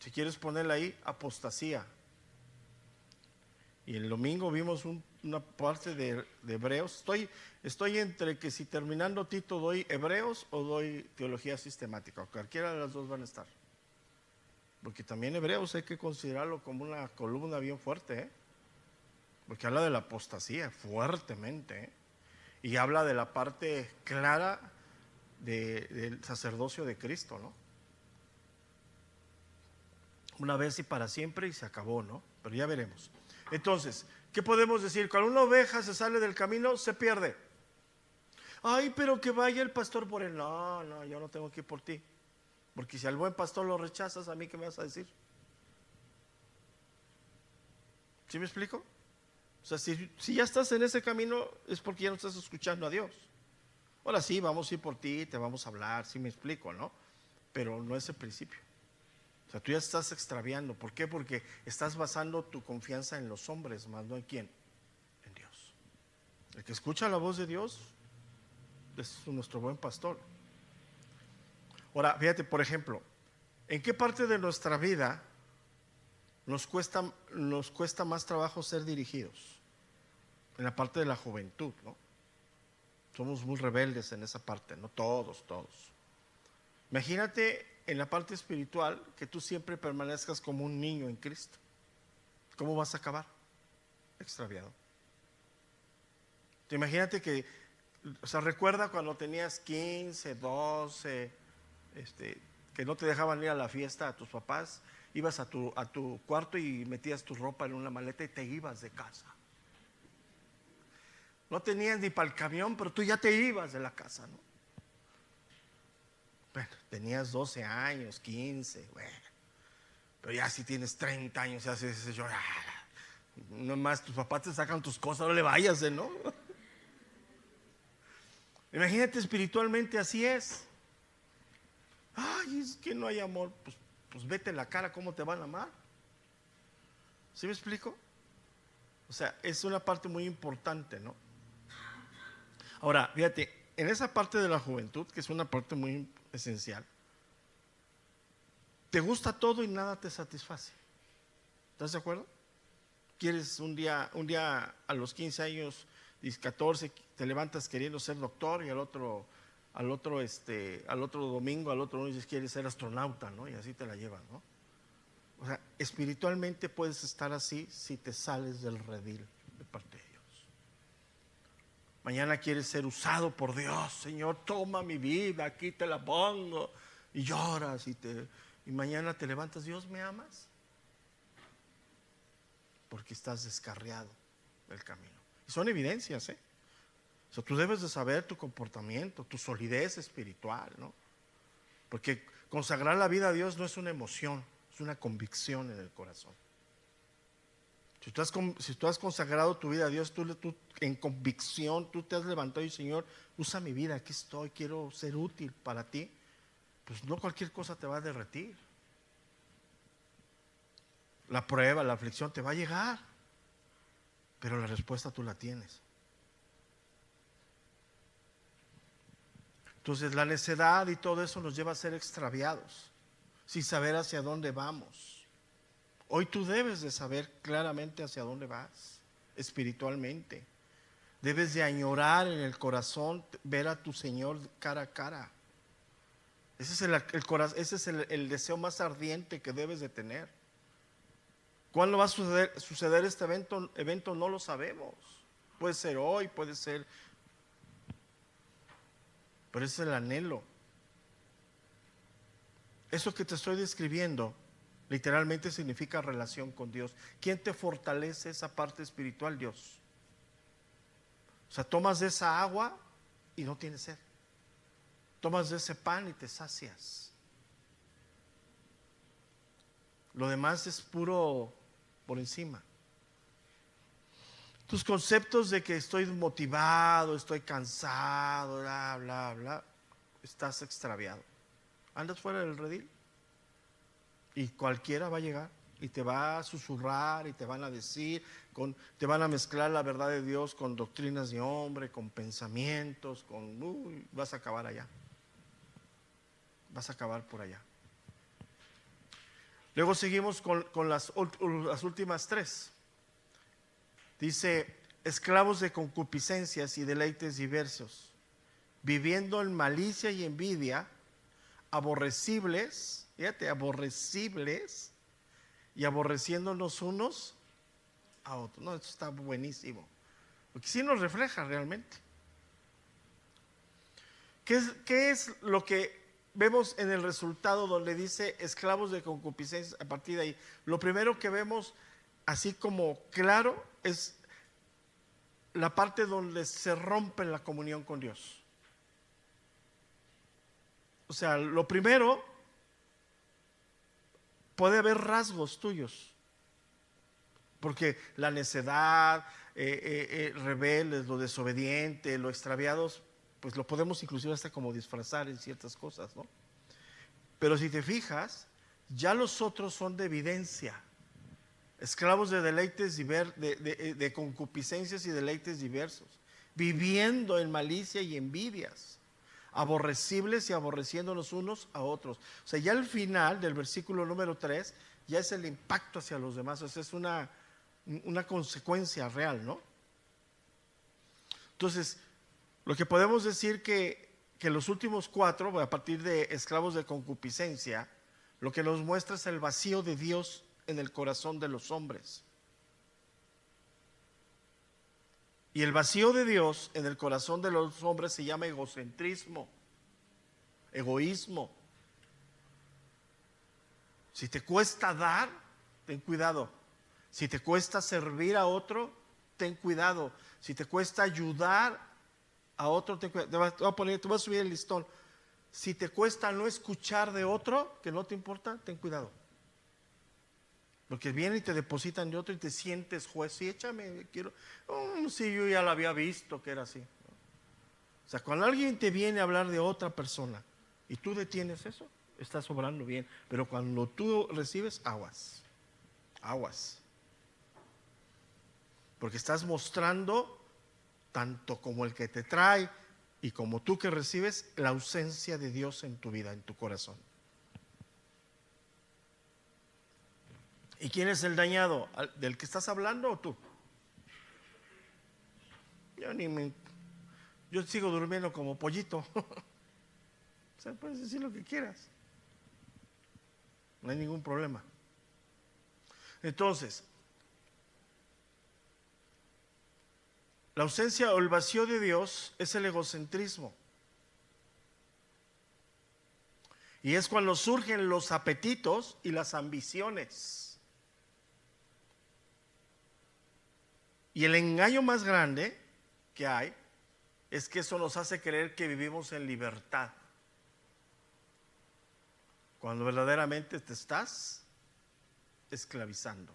Si quieres ponerla ahí, apostasía. Y el domingo vimos una parte de Hebreos. Estoy entre que si terminando Tito doy Hebreos o doy teología sistemática. Cualquiera de las dos van a estar. Porque también Hebreos hay que considerarlo como una columna bien fuerte, porque habla de la apostasía fuertemente, y habla de la parte clara del sacerdocio de Cristo, ¿no? Una vez y para siempre y se acabó, ¿no? Pero ya veremos. Entonces, ¿qué podemos decir? Cuando una oveja se sale del camino, se pierde. Ay, pero que vaya el pastor por él. No, yo no tengo que ir por ti. Porque si al buen pastor lo rechazas, ¿a mí qué me vas a decir? ¿Sí me explico? O sea, si ya estás en ese camino, es porque ya no estás escuchando a Dios. Ahora sí, vamos a ir por ti, te vamos a hablar, sí me explico, ¿no? Pero no es el principio. O sea, tú ya estás extraviando. ¿Por qué? Porque estás basando tu confianza en los hombres, más no en quién, en Dios. El que escucha la voz de Dios es nuestro buen pastor. Ahora, fíjate, por ejemplo, ¿en qué parte de nuestra vida nos cuesta más trabajo ser dirigidos? En la parte de la juventud, ¿no? Somos muy rebeldes en esa parte, no todos. Imagínate en la parte espiritual que tú siempre permanezcas como un niño en Cristo. ¿Cómo vas a acabar? Extraviado. Imagínate que, o sea, recuerda cuando tenías 15, 12, que no te dejaban ir a la fiesta a tus papás ibas a tu cuarto y metías tu ropa en una maleta y te ibas de casa. No tenías ni para el camión, pero tú ya te ibas de la casa, ¿no? Bueno, tenías 12 años, 15, bueno. Pero ya si tienes 30 años, ya se dice yo, nomás tus papás te sacan tus cosas, no le vayas, ¿no? Imagínate espiritualmente, así es. Ay, es que no hay amor. Pues vete la cara, ¿cómo te van a amar? ¿Sí me explico? O sea, es una parte muy importante, ¿no? Ahora, fíjate, en esa parte de la juventud, que es una parte muy esencial, te gusta todo y nada te satisface. ¿Estás de acuerdo? Quieres un día a los 15 años, 14, te levantas queriendo ser doctor, y al otro domingo, al otro lunes quieres ser astronauta, ¿no? Y así te la llevan, ¿no? O sea, espiritualmente puedes estar así si te sales del redil de parte de Dios. Mañana quieres ser usado por Dios. Señor, toma mi vida, aquí te la pongo. Y lloras y mañana te levantas. Dios, ¿me amas? Porque estás descarriado del camino. Y son evidencias, ¿eh? O sea, tú debes de saber tu comportamiento, tu solidez espiritual, ¿no? Porque consagrar la vida a Dios no es una emoción, es una convicción en el corazón. Si tú has consagrado tu vida a Dios, tú en convicción, tú te has levantado y Señor, usa mi vida, aquí estoy, quiero ser útil para ti, pues no cualquier cosa te va a derretir. La prueba, la aflicción te va a llegar, pero la respuesta tú la tienes. Entonces la necedad y todo eso nos lleva a ser extraviados, sin saber hacia dónde vamos. Hoy tú debes de saber claramente hacia dónde vas, espiritualmente. Debes de añorar en el corazón ver a tu Señor cara a cara. Ese es el deseo más ardiente que debes de tener. ¿Cuándo va a suceder este evento? No lo sabemos. Puede ser hoy, puede ser, pero ese es el anhelo. Eso que te estoy describiendo literalmente significa relación con Dios. ¿Quién te fortalece esa parte espiritual? Dios. O sea, tomas de esa agua y no tienes sed. Tomas de ese pan y te sacias. Lo demás es puro por encima. Tus conceptos de que estoy motivado, estoy cansado, bla, bla, bla, estás extraviado. Andas fuera del redil y cualquiera va a llegar y te va a susurrar y te van a decir, te van a mezclar la verdad de Dios con doctrinas de hombre, con pensamientos, vas a acabar allá. Vas a acabar por allá. Luego seguimos con las últimas tres. Dice, esclavos de concupiscencias y deleites diversos, viviendo en malicia y envidia, aborrecibles, fíjate, aborrecibles y aborreciéndonos unos a otros. No, esto está buenísimo, porque sí nos refleja realmente. ¿Qué es lo que vemos en el resultado donde dice esclavos de concupiscencia? A partir de ahí, lo primero que vemos así como claro es la parte donde se rompe la comunión con Dios. O sea, lo primero, puede haber rasgos tuyos, porque la necedad, rebeldes, lo desobediente, lo extraviados, pues lo podemos inclusive hasta como disfrazar en ciertas cosas, ¿no? Pero si te fijas, ya los otros son de evidencia. Esclavos de deleites de concupiscencias y deleites diversos, viviendo en malicia y envidias, aborrecibles y aborreciéndonos unos a otros. O sea, ya al final del versículo número 3, ya es el impacto hacia los demás. O sea, es una consecuencia real, ¿no? Entonces, lo que podemos decir que los últimos 4, a partir de esclavos de concupiscencia, lo que nos muestra es el vacío de Dios en el corazón de los hombres. Y el vacío de Dios en el corazón de los hombres se llama egocentrismo, egoísmo. Si te cuesta dar, ten cuidado. Si te cuesta servir a otro, ten cuidado. Si te cuesta ayudar a otro, ten cuidado. Te voy a subir el listón. Si te cuesta no escuchar de otro, que no te importa, ten cuidado. Porque vienen y te depositan de otro y te sientes juez. Sí, échame, quiero. Sí, yo ya lo había visto que era así. O sea, cuando alguien te viene a hablar de otra persona y tú detienes eso, estás obrando bien. Pero cuando tú recibes, aguas. Aguas. Porque estás mostrando, tanto como el que te trae y como tú que recibes, la ausencia de Dios en tu vida, en tu corazón. ¿Y quién es el dañado? ¿Del que estás hablando o tú? Yo sigo durmiendo como pollito. O sea, puedes decir lo que quieras. No hay ningún problema. Entonces, la ausencia o el vacío de Dios es el egocentrismo. Y es cuando surgen los apetitos y las ambiciones. Y el engaño más grande que hay es que eso nos hace creer que vivimos en libertad, cuando verdaderamente te estás esclavizando.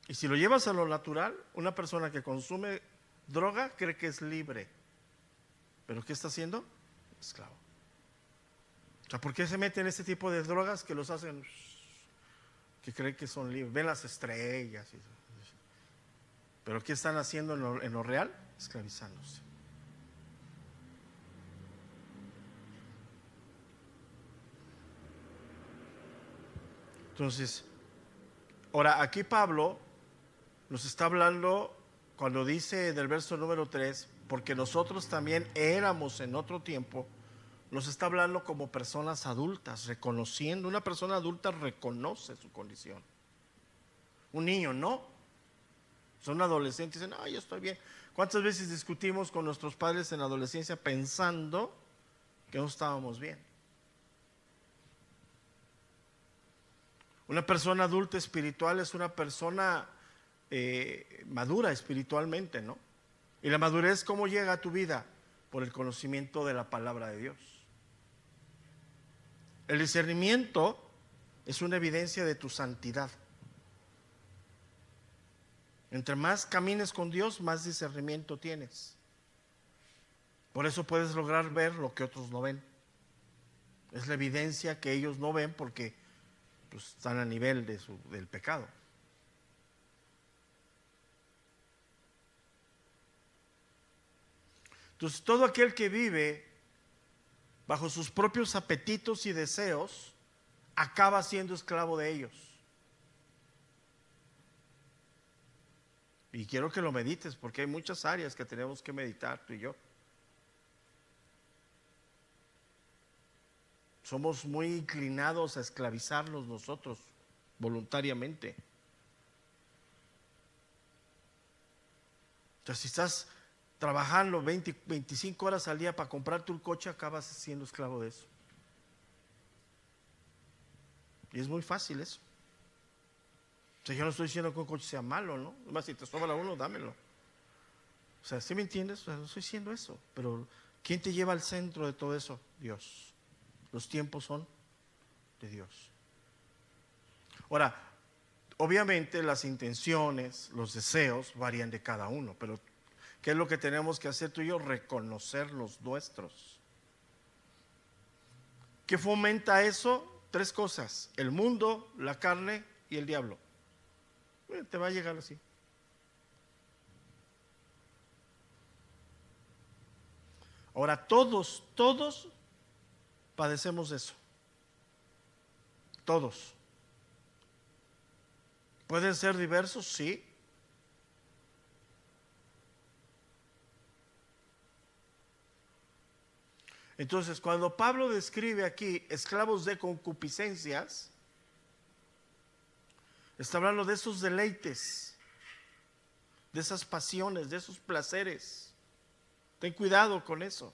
Y si lo llevas a lo natural, una persona que consume droga cree que es libre. ¿Pero qué está haciendo? Esclavo. O sea, ¿por qué se meten en este tipo de drogas que los hacen, que creen que son libres? Ven las estrellas. ¿Pero qué están haciendo en lo real? Esclavizándose. Entonces, ahora aquí Pablo nos está hablando cuando dice del verso número 3, porque nosotros también éramos en otro tiempo, nos está hablando como personas adultas, reconociendo. Una persona adulta reconoce su condición. Un niño no. Son adolescentes y dicen, yo estoy bien. ¿Cuántas veces discutimos con nuestros padres en la adolescencia pensando que no estábamos bien? Una persona adulta espiritual es una persona madura espiritualmente, ¿no? Y la madurez, ¿cómo llega a tu vida? Por el conocimiento de la palabra de Dios. El discernimiento es una evidencia de tu santidad. Entre más camines con Dios, más discernimiento tienes. Por eso puedes lograr ver lo que otros no ven. Es la evidencia que ellos no ven porque pues, están a nivel del pecado. Entonces, todo aquel que vive bajo sus propios apetitos y deseos acaba siendo esclavo de ellos. Y quiero que lo medites porque hay muchas áreas que tenemos que meditar tú y yo. Somos muy inclinados a esclavizarnos nosotros voluntariamente. Entonces, si estás trabajando 20, 25 horas al día para comprarte un coche, acabas siendo esclavo de eso. Y es muy fácil eso. O sea, yo no estoy diciendo que un coche sea malo, ¿no? Además, si te sobra uno, dámelo. O sea, ¿sí me entiendes? O sea, no estoy diciendo eso. Pero ¿quién te lleva al centro de todo eso? Dios. Los tiempos son de Dios. Ahora, obviamente las intenciones, los deseos varían de cada uno, pero ¿qué es lo que tenemos que hacer tú y yo? Reconocer los nuestros. ¿Qué fomenta eso? 3 cosas: el mundo, la carne y el diablo. Te va a llegar así. Ahora todos padecemos eso. Todos. ¿Pueden ser diversos? Sí. Entonces, cuando Pablo describe aquí esclavos de concupiscencias, está hablando de esos deleites, de esas pasiones, de esos placeres. Ten cuidado con eso.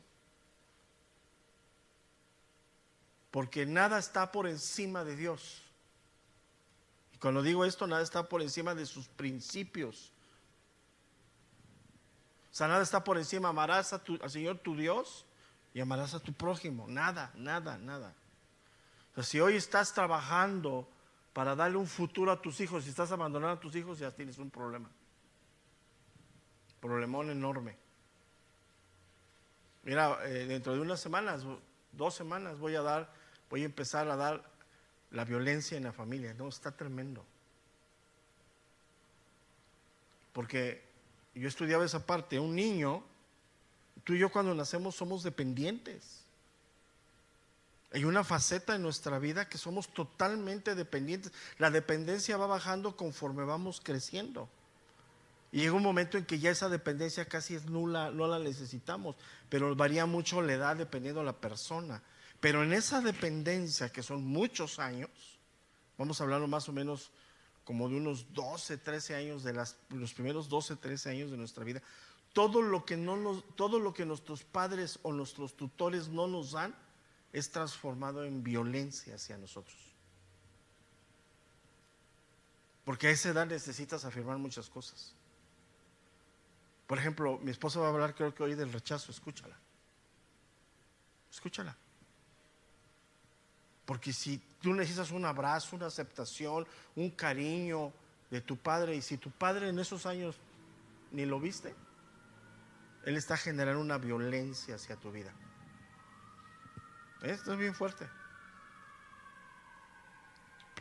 porque nada está por encima de Dios. Y cuando digo esto, nada está por encima de sus principios. O sea, nada está por encima. Amarás al Señor tu Dios y amarás a tu prójimo. Nada, nada, nada. O sea, si hoy estás trabajando para darle un futuro a tus hijos, si estás abandonando a tus hijos, ya tienes un problema. Problemón enorme. Mira, dentro de unas semanas, 2 semanas, voy a empezar a dar la violencia en la familia. No, está tremendo. Porque yo estudiaba esa parte. Un niño, tú y yo cuando nacemos somos dependientes. Hay una faceta en nuestra vida que somos totalmente dependientes. La dependencia va bajando conforme vamos creciendo. Y llega un momento en que ya esa dependencia casi es nula, no la necesitamos, pero varía mucho la edad dependiendo de la persona. Pero en esa dependencia, que son muchos años, vamos a hablar más o menos como de unos 12, 13 años, de los primeros 12, 13 años de nuestra vida, todo lo que nuestros padres o nuestros tutores no nos dan, es transformado en violencia hacia nosotros. Porque a esa edad necesitas afirmar muchas cosas. Por ejemplo, mi esposa va a hablar, creo que hoy, del rechazo. Escúchala. Escúchala. Porque si tú necesitas un abrazo, una aceptación, un cariño de tu padre, y si tu padre en esos años ni lo viste, él está generando una violencia hacia tu vida. Esto es bien fuerte.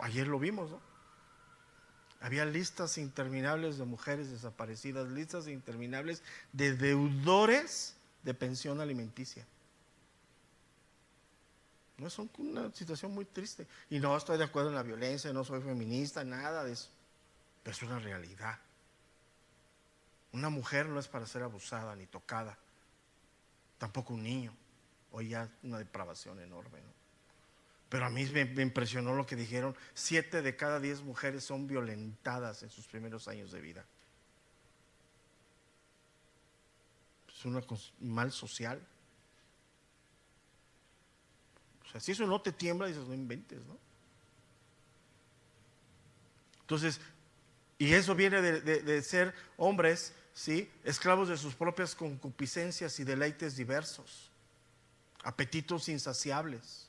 Ayer lo vimos, ¿no? Había listas interminables de mujeres desaparecidas, listas interminables de deudores de pensión alimenticia. No, es una situación muy triste. Y no estoy de acuerdo en la violencia, no soy feminista, nada de eso. Pero es una realidad. Una mujer no es para ser abusada ni tocada. Tampoco un niño. Hoy ya una depravación enorme, ¿no? Pero a mí me impresionó lo que dijeron: 7 de cada 10 mujeres son violentadas en sus primeros años de vida. Es un mal social. O sea, si eso no te tiembla, dices, no inventes, ¿no? Entonces, y eso viene de ser hombres, ¿sí?, esclavos de sus propias concupiscencias y deleites diversos, apetitos insaciables,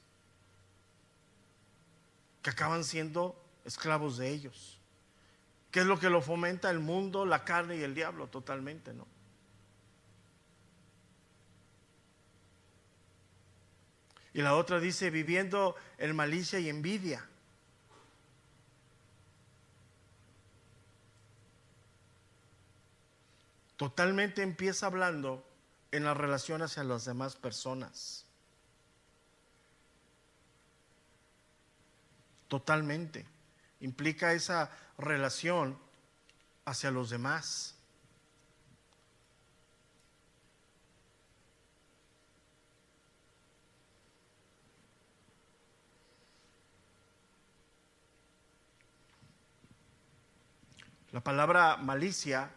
que acaban siendo esclavos de ellos. ¿Qué es lo que lo fomenta? El mundo, la carne y el diablo, totalmente, ¿no? Y la otra dice: viviendo en malicia y envidia. Totalmente empieza hablando en la relación hacia las demás personas. Totalmente. Implica esa relación hacia los demás. La palabra malicia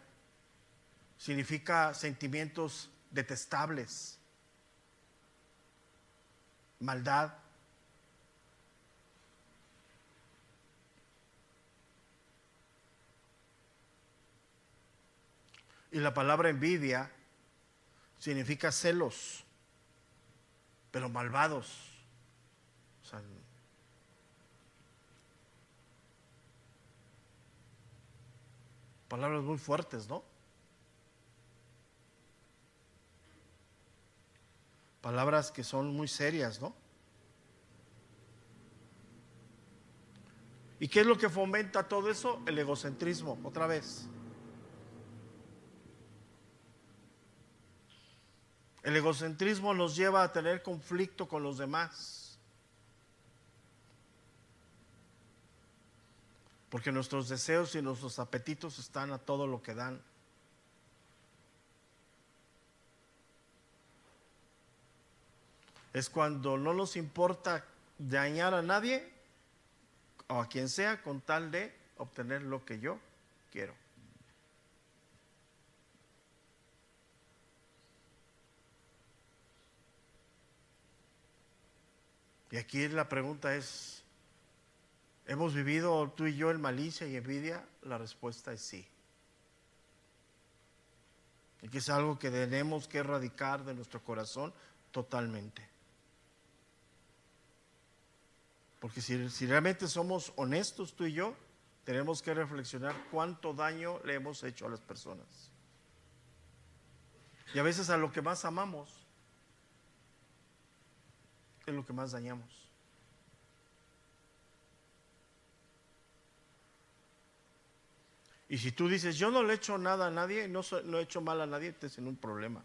significa sentimientos detestables, maldad. Y la palabra envidia significa celos, pero malvados. O sea, palabras muy fuertes, ¿no? Palabras que son muy serias, ¿no? ¿Y qué es lo que fomenta todo eso? El egocentrismo, otra vez. El egocentrismo nos lleva a tener conflicto con los demás, porque nuestros deseos y nuestros apetitos están a todo lo que dan. Es cuando no nos importa dañar a nadie o a quien sea con tal de obtener lo que yo quiero. Y Y aquí la pregunta es, ¿hemos vivido tú y yo en malicia y envidia? La respuesta es sí. Y que es algo que tenemos que erradicar de nuestro corazón totalmente. Porque si realmente somos honestos tú y yo, tenemos que reflexionar cuánto daño le hemos hecho a las personas. Y a veces a lo que más amamos es lo que más dañamos. Y si tú dices, yo no le he hecho nada a nadie, no he hecho mal a nadie, estás en un problema.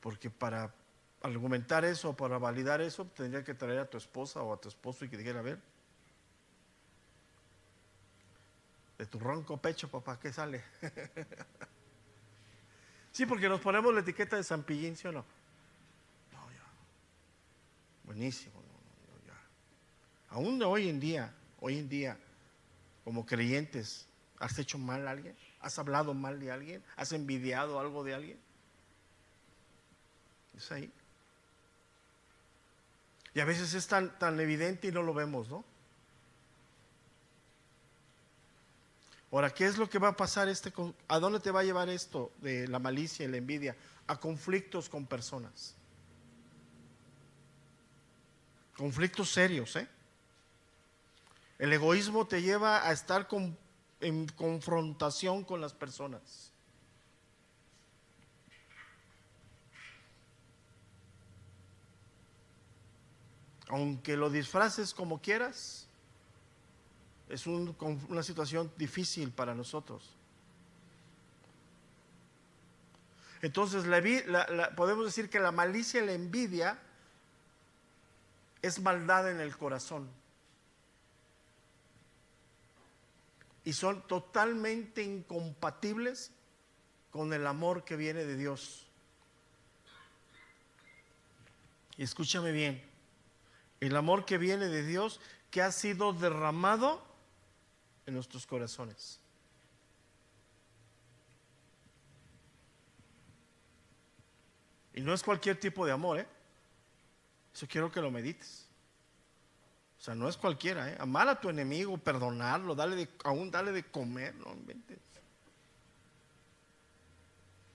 Porque para argumentar eso, para validar eso, tendría que traer a tu esposa o a tu esposo y que dijera, a ver, de tu ronco pecho, papá, ¿qué sale? Sí, porque nos ponemos la etiqueta de San Pillín, ¿sí o no? No, ya. Buenísimo. No, ya. Aún hoy en día, como creyentes, ¿has hecho mal a alguien? ¿Has hablado mal de alguien? ¿Has envidiado algo de alguien? Es ahí. Y a veces es tan evidente y no lo vemos, ¿no? Ahora, ¿qué es lo que va a pasar? ¿A dónde te va a llevar esto de la malicia y la envidia? A conflictos con personas. Conflictos serios, ¿eh? El egoísmo te lleva a estar en confrontación con las personas. Aunque lo disfraces como quieras, es una situación difícil para nosotros. Entonces podemos decir que la malicia y la envidia es maldad en el corazón. Y son totalmente incompatibles con el amor que viene de Dios. Y escúchame bien, el amor que viene de Dios, que ha sido derramado en nuestros corazones. Y no es cualquier tipo de amor, ¿eh? Eso quiero que lo medites. O sea, no es cualquiera, ¿eh? Amar a tu enemigo, perdonarlo, aún dale de comer, no inventes.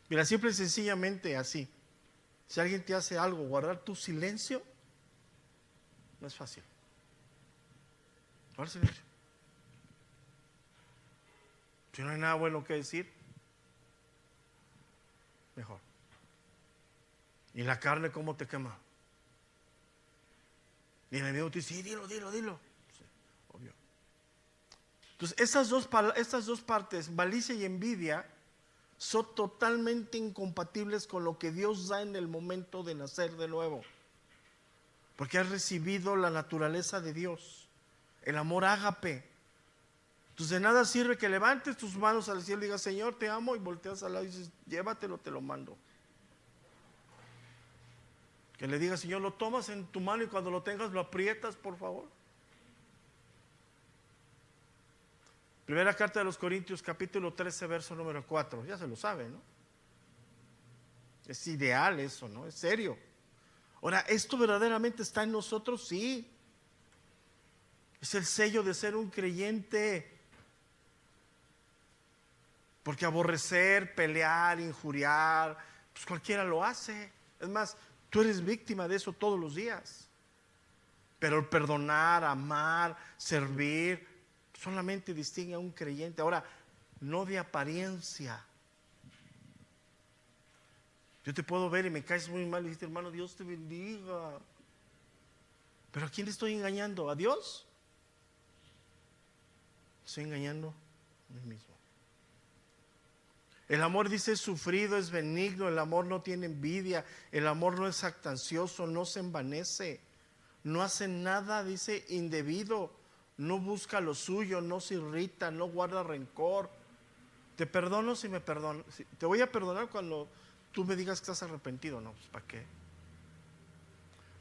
Mira, simple y sencillamente así. Si alguien te hace algo, guardar tu silencio no es fácil. Guardar silencio. Si no hay nada bueno que decir, mejor. ¿Y la carne cómo te quema? Y el enemigo te dice, sí, dilo. Sí, obvio. Entonces, estas dos partes, malicia y envidia, son totalmente incompatibles con lo que Dios da en el momento de nacer de nuevo. Porque has recibido la naturaleza de Dios, el amor ágape. Entonces, de nada sirve que levantes tus manos al cielo y digas, Señor, te amo, y volteas al lado y dices, llévatelo, te lo mando. Que le digas, Señor, lo tomas en tu mano y cuando lo tengas lo aprietas, por favor. Primera carta de los Corintios, capítulo 13, verso número 4. Ya se lo sabe, ¿no? Es ideal eso, ¿no? Es serio. Ahora, ¿esto verdaderamente está en nosotros? Sí. Es el sello de ser un creyente. Porque aborrecer, pelear, injuriar, pues cualquiera lo hace. Es más, tú eres víctima de eso todos los días. Pero el perdonar, amar, servir, solamente distingue a un creyente. Ahora, no de apariencia. Yo te puedo ver y me caes muy mal y dices, hermano, Dios te bendiga. ¿Pero a quién le estoy engañando? ¿A Dios? Estoy engañando a mí mismo. El amor, dice, es sufrido, es benigno, el amor no tiene envidia, el amor no es jactancioso, no se envanece, no hace nada, dice, indebido, no busca lo suyo, no se irrita, no guarda rencor. Te perdono si me perdono. Te voy a perdonar cuando tú me digas que estás arrepentido. No, pues ¿para qué?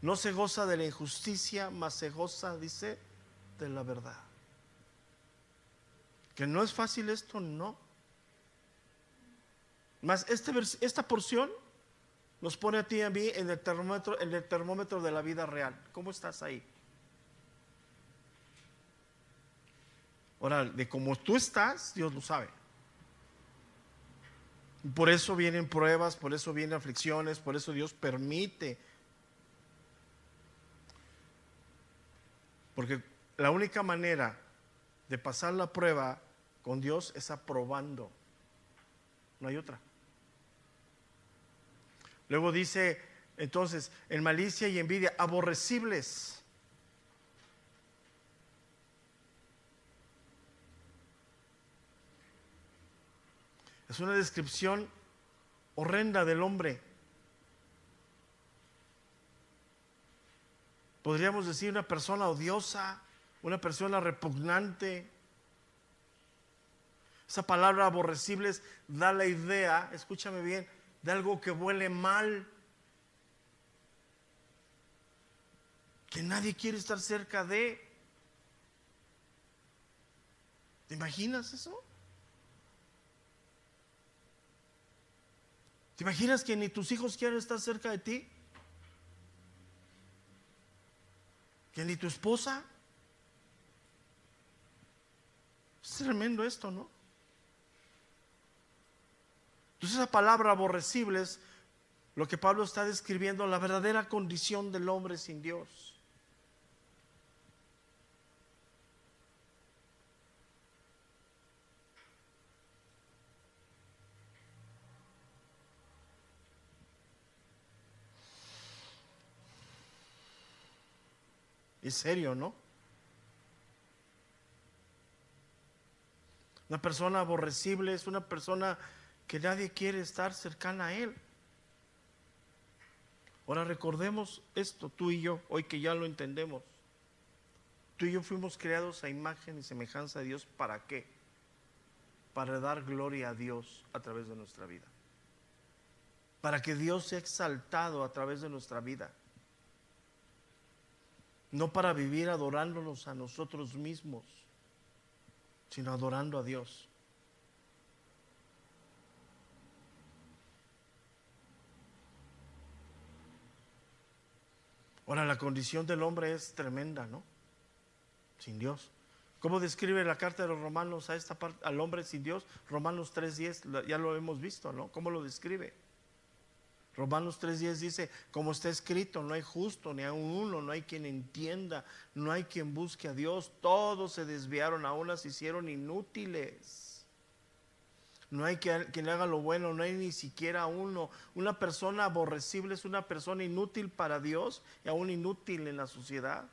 No se goza de la injusticia, mas se goza, dice, de la verdad. Que no es fácil esto, no. Más esta porción nos pone a ti y a mí en el termómetro de la vida real. ¿Cómo estás ahí? Ahora, de cómo tú estás, Dios lo sabe. Por eso vienen pruebas, por eso vienen aflicciones, por eso Dios permite. Porque la única manera de pasar la prueba con Dios es aprobando. No hay otra. Luego dice, entonces, en malicia y envidia, aborrecibles. Es una descripción horrenda del hombre. Podríamos decir una persona odiosa, una persona repugnante. Esa palabra aborrecibles da la idea, escúchame bien, de algo que huele mal, que nadie quiere estar cerca de. ¿Te imaginas eso? ¿Te imaginas que ni tus hijos quieren estar cerca de ti? ¿Que ni tu esposa? Es tremendo esto, ¿no? Entonces esa palabra aborrecible es lo que Pablo está describiendo, la verdadera condición del hombre sin Dios. Es serio, ¿no? Una persona aborrecible es una persona que nadie quiere estar cercana a él. Ahora recordemos esto, tú y yo, hoy que ya lo entendemos. Tú y yo fuimos creados a imagen y semejanza de Dios. ¿Para qué? Para dar gloria a Dios a través de nuestra vida. Para que Dios sea exaltado a través de nuestra vida. No para vivir adorándonos a nosotros mismos, sino adorando a Dios. Ahora, la condición del hombre es tremenda, ¿no? Sin Dios. ¿Cómo describe la carta de los Romanos a esta parte, al hombre sin Dios? Romanos 3:10, ya lo hemos visto, ¿no? ¿Cómo lo describe? Romanos 3:10 dice, como está escrito, no hay justo ni aun uno, no hay quien entienda, no hay quien busque a Dios, todos se desviaron, a unas se hicieron inútiles. No hay quien haga lo bueno, no hay ni siquiera uno. Una persona aborrecible es una persona inútil para Dios y aún inútil en la sociedad.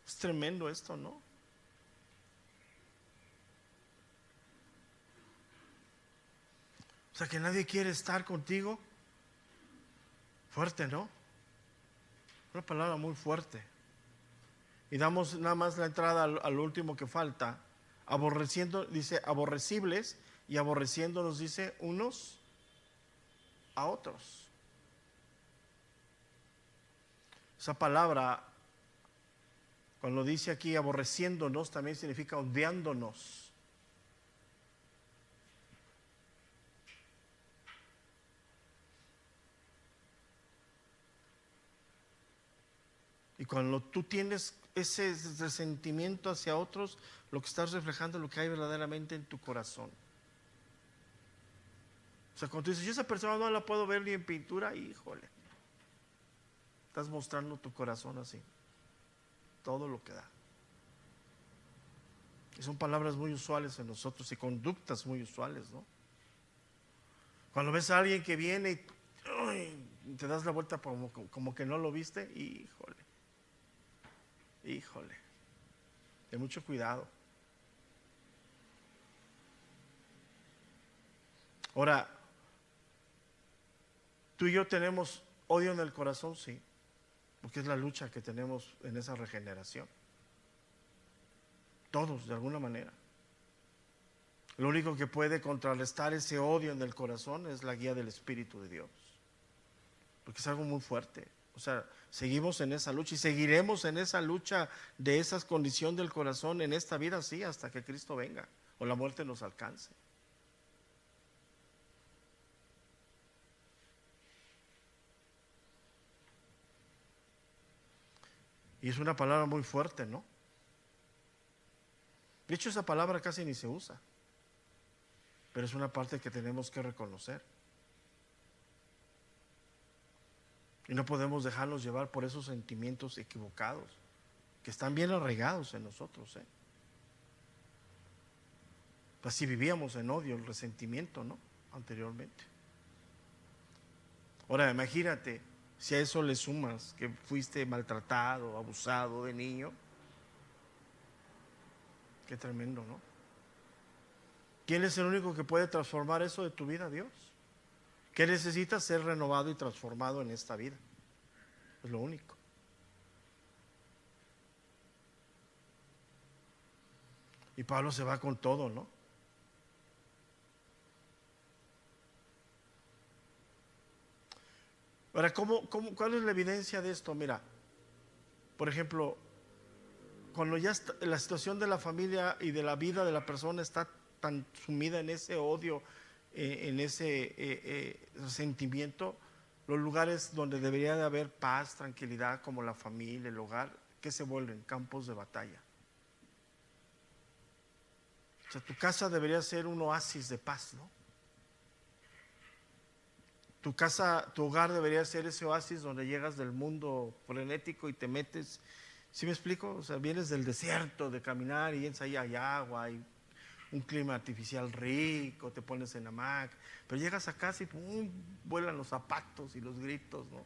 Es tremendo esto, ¿no? O sea, que nadie quiere estar contigo. Fuerte, ¿no? Una palabra muy fuerte. Y damos nada más la entrada al último que falta. Aborreciendo, dice aborrecibles, y aborreciendo nos dice unos a otros. Esa palabra, cuando dice aquí aborreciéndonos, también significa odiándonos. Y cuando tú tienes ese resentimiento hacia otros, lo que estás reflejando es lo que hay verdaderamente en tu corazón. O sea, cuando tú dices, yo esa persona no la puedo ver ni en pintura, híjole, estás mostrando tu corazón así, todo lo que da. Y son palabras muy usuales en nosotros y conductas muy usuales, ¿no? Cuando ves a alguien que viene y te das la vuelta como que no lo viste, híjole, ten mucho cuidado. Ahora, tú y yo tenemos odio en el corazón, sí, porque es la lucha que tenemos en esa regeneración. Todos, de alguna manera. Lo único que puede contrarrestar ese odio en el corazón es la guía del Espíritu de Dios, porque es algo muy fuerte. O sea, seguimos en esa lucha y seguiremos en esa lucha de esa condición del corazón en esta vida, sí, hasta que Cristo venga o la muerte nos alcance. Y es una palabra muy fuerte, ¿no? De hecho, esa palabra casi ni se usa, pero es una parte que tenemos que reconocer. Y no podemos dejarnos llevar por esos sentimientos equivocados, que están bien arraigados en nosotros, ¿eh? Así vivíamos en odio, el resentimiento, ¿no? Anteriormente. Ahora, imagínate, si a eso le sumas que fuiste maltratado, abusado de niño, qué tremendo, ¿no? ¿Quién es el único que puede transformar eso de tu vida? Dios. ¿Qué necesitas? Ser renovado y transformado en esta vida. Es lo único. Y Pablo se va con todo, ¿no? Ahora, ¿cuál es la evidencia de esto? Mira, por ejemplo, cuando ya la situación de la familia y de la vida de la persona está tan sumida en ese odio, en ese sentimiento, los lugares donde debería de haber paz, tranquilidad, como la familia, el hogar, ¿qué se vuelven? Campos de batalla. O sea, tu casa debería ser un oasis de paz, ¿no? Tu casa, tu hogar debería ser ese oasis donde llegas del mundo frenético y te metes. ¿Sí me explico? O sea, vienes del desierto de caminar y vienes ahí, hay agua, hay un clima artificial rico, te pones en hamaca, pero llegas a casa y ¡pum!, vuelan los zapatos y los gritos, ¿no?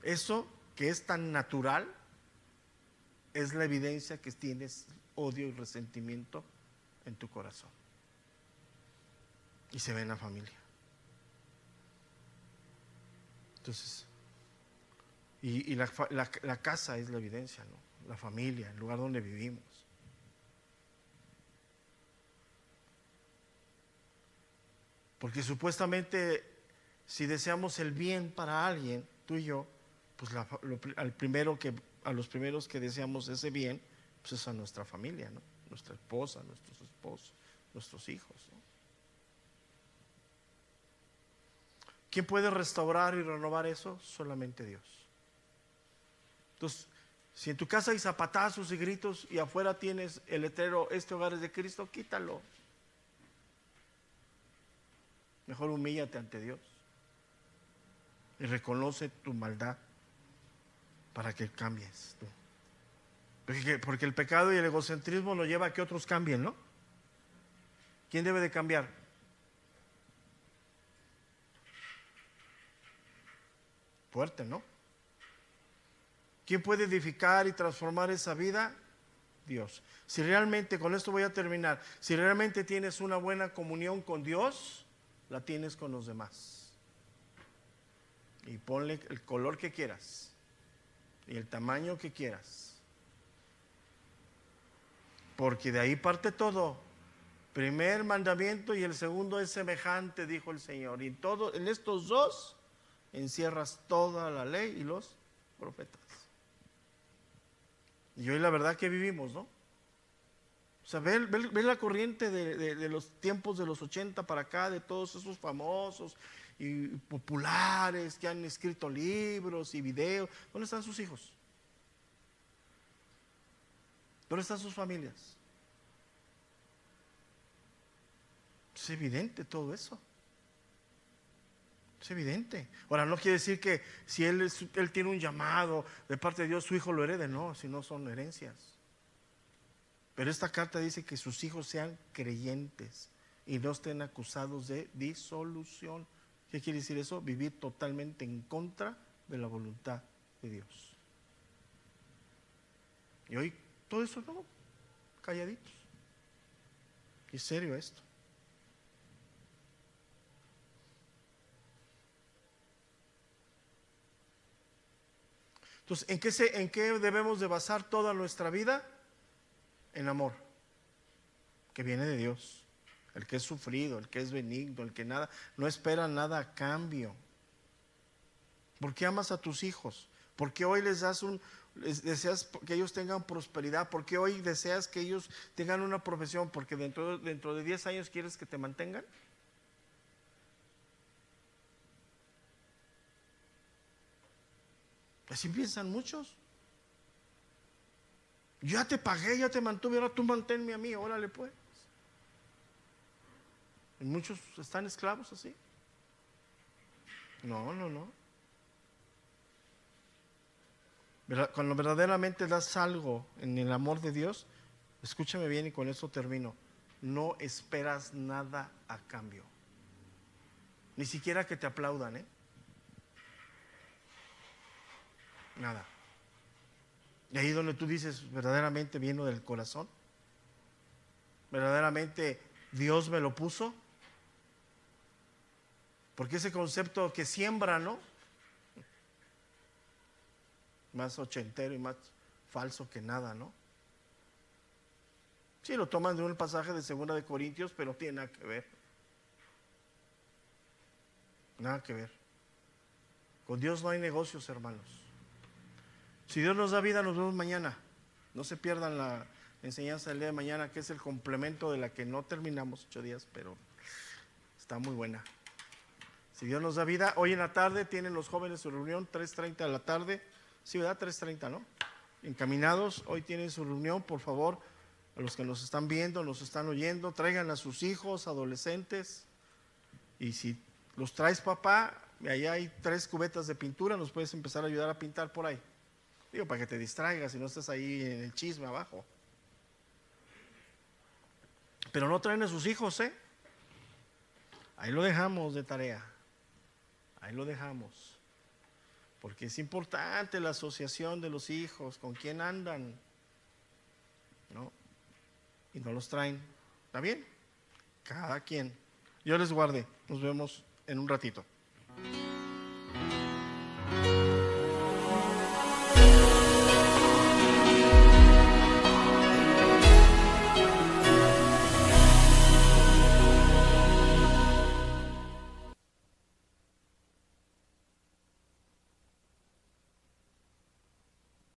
Eso que es tan natural es la evidencia que tienes odio y resentimiento en tu corazón. Y se ve en la familia. Entonces, y la casa es la evidencia, ¿no? La familia, el lugar donde vivimos. Porque supuestamente, si deseamos el bien para alguien, tú y yo, pues a los primeros que deseamos ese bien, pues es a nuestra familia, ¿no? Nuestra esposa, nuestros esposos, nuestros hijos, ¿no? ¿Quién puede restaurar y renovar eso? Solamente Dios. Entonces, si en tu casa hay zapatazos y gritos y afuera tienes el letrero, este hogar es de Cristo, quítalo. Mejor humíllate ante Dios y reconoce tu maldad para que cambies tú. Porque el pecado y el egocentrismo nos lleva a que otros cambien, ¿no? ¿Quién debe de cambiar? Fuerte, ¿no? ¿Quién puede edificar y transformar esa vida? Dios. Si realmente, con esto voy a terminar, si realmente tienes una buena comunión con Dios, la tienes con los demás. Y ponle el color que quieras y el tamaño que quieras. Porque de ahí parte todo. Primer mandamiento y el segundo es semejante, dijo el Señor. Y en estos dos encierras toda la ley y los profetas. Y hoy la verdad que vivimos, ¿no? O sea, ve la corriente de los tiempos de los 80 para acá, de todos esos famosos y populares que han escrito libros y videos. ¿Dónde están sus hijos? ¿Dónde están sus familias? Es evidente todo eso. Es evidente. Ahora, no quiere decir que si él tiene un llamado de parte de Dios, su hijo lo herede. No, si no son herencias. Pero esta carta dice que sus hijos sean creyentes y no estén acusados de disolución. ¿Qué quiere decir eso? Vivir totalmente en contra de la voluntad de Dios. Y hoy todo eso no, calladitos. ¿Es serio esto? Entonces, ¿en qué debemos de basar toda nuestra vida? En amor, que viene de Dios. El que es sufrido, el que es benigno, el que no espera nada a cambio. ¿Por qué amas a tus hijos? ¿Por qué hoy deseas que ellos tengan prosperidad? ¿Por qué hoy deseas que ellos tengan una profesión? ¿Porque dentro de 10 años quieres que te mantengan? Así piensan muchos. Yo ya te pagué, ya te mantuve, ahora tú manténme a mí, órale pues. Y muchos están esclavos así. No. Cuando verdaderamente das algo en el amor de Dios, escúchame bien y con eso termino. No esperas nada a cambio. Ni siquiera que te aplaudan, ¿eh? Nada. Y ahí donde tú dices, verdaderamente vino del corazón. Verdaderamente Dios me lo puso. Porque ese concepto que siembra, ¿no? Más ochentero y más falso que nada, ¿no? Sí, lo toman de un pasaje de 2 de Corintios, pero no tiene nada que ver. Nada que ver. Con Dios no hay negocios, hermanos. Si Dios nos da vida, nos vemos mañana. No se pierdan la enseñanza del día de mañana, que es el complemento de la que no terminamos 8 días, pero está muy buena. Si Dios nos da vida, hoy en la tarde tienen los jóvenes su reunión, 3:30 de la tarde. Sí, ¿verdad? 3:30, ¿no? Encaminados, hoy tienen su reunión, por favor, a los que nos están viendo, nos están oyendo, traigan a sus hijos, adolescentes, y si los traes, papá, allá hay 3 cubetas de pintura, nos puedes empezar a ayudar a pintar por ahí. Digo, para que te distraigas y no estés ahí en el chisme abajo. Pero no traen a sus hijos, ¿eh? Ahí lo dejamos de tarea. Ahí lo dejamos. Porque es importante la asociación de los hijos, con quién andan, ¿no? Y no los traen. ¿Está bien? Cada quien. Dios les guarde. Nos vemos en un ratito.